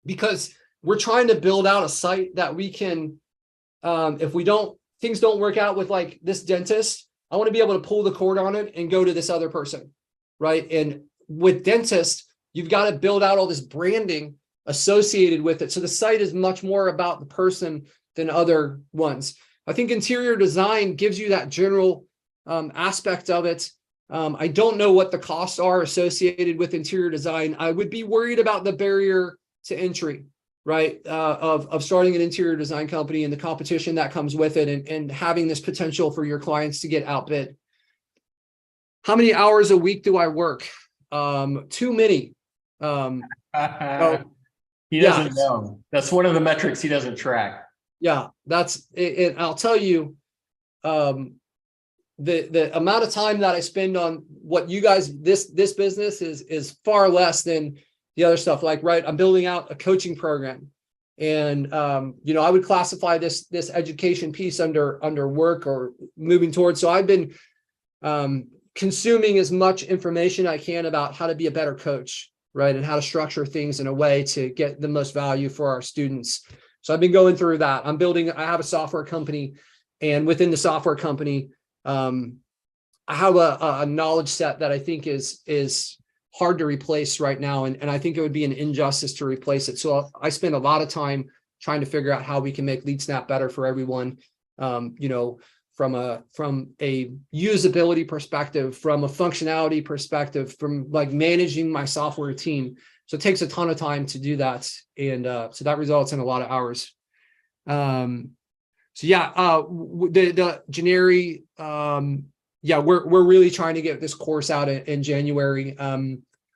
because we're trying to build out a site that we can, if things don't work out with like this dentist, I want to be able to pull the cord on it and go to this other person, right? And with dentists, you've got to build out all this branding associated with it. So the site is much more about the person than other ones. I think interior design gives you that general aspect of it. I don't know what the costs are associated with interior design. I would be worried about the barrier to entry, right? Of starting an interior design company and the competition that comes with it, and having this potential for your clients to get outbid. How many hours a week do I work? Too many. He doesn't know. That's one of the metrics he doesn't track. Yeah, that's it. I'll tell you, the amount of time that I spend on what you guys, this business is far less than the other stuff. Like, right, I'm building out a coaching program, and I would classify this education piece under work or moving towards. So I've been consuming as much information I can about how to be a better coach, right, and how to structure things in a way to get the most value for our students. So I've been going through that. I have a software company, and within the software company, I have a knowledge set that I think is hard to replace right now. And I think it would be an injustice to replace it. So I spend a lot of time trying to figure out how we can make LeadSnap better for everyone, from a usability perspective, from a functionality perspective, from like managing my software team. So it takes a ton of time to do that. And so that results in a lot of hours. So yeah, the Jannery, we're really trying to get this course out in January.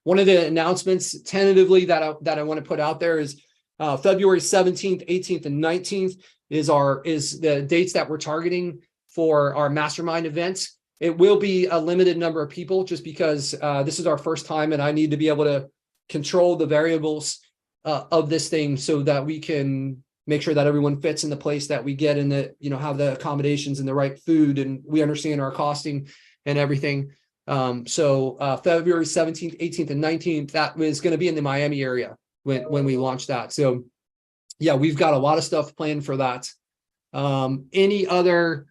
One of the announcements tentatively that I want to put out there is February 17th, 18th, and 19th is the dates that we're targeting for our mastermind events. It will be a limited number of people just because this is our first time, and I need to be able to control the variables of this thing so that we can make sure that everyone fits in the place that we get, and that, have the accommodations and the right food, and we understand our costing and everything. So February 17th, 18th, and 19th, that was going to be in the Miami area when we launched that. So yeah, we've got a lot of stuff planned for that. Any other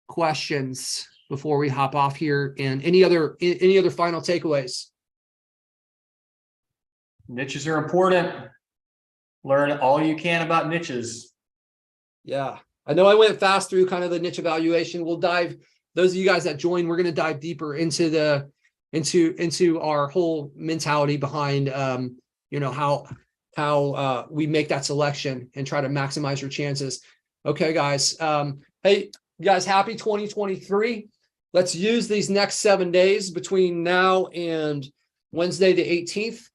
questions before we hop off here, and any other final takeaways? Niches are important. Learn all you can about niches. Yeah, I know I went fast through kind of the niche evaluation. We'll dive, those of you guys that join, we're going to dive deeper into our whole mentality behind how we make that selection and try to maximize your chances. Okay, guys. Hey, you guys, happy 2023. Let's use these next 7 days between now and Wednesday, the 18th,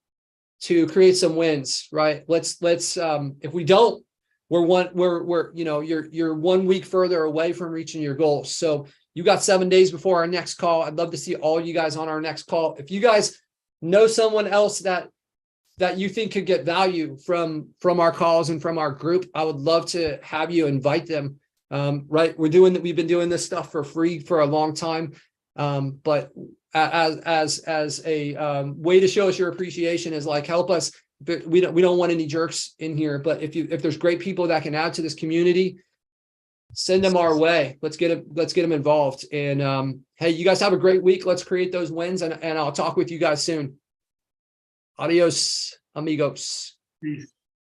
to create some wins, right? Let's if we don't, you're 1 week further away from reaching your goals. So you got 7 days before our next call. I'd love to see all you guys on our next call. If you guys know someone else that you think could get value from our calls and from our group, I would love to have you invite them. Right. We've been doing this stuff for free for a long time. But as a way to show us your appreciation is like, help us. But we don't want any jerks in here. But if there's great people that can add to this community, send them our way. Let's get them involved. And hey, you guys have a great week. Let's create those wins, and I'll talk with you guys soon. Adios, amigos. Peace.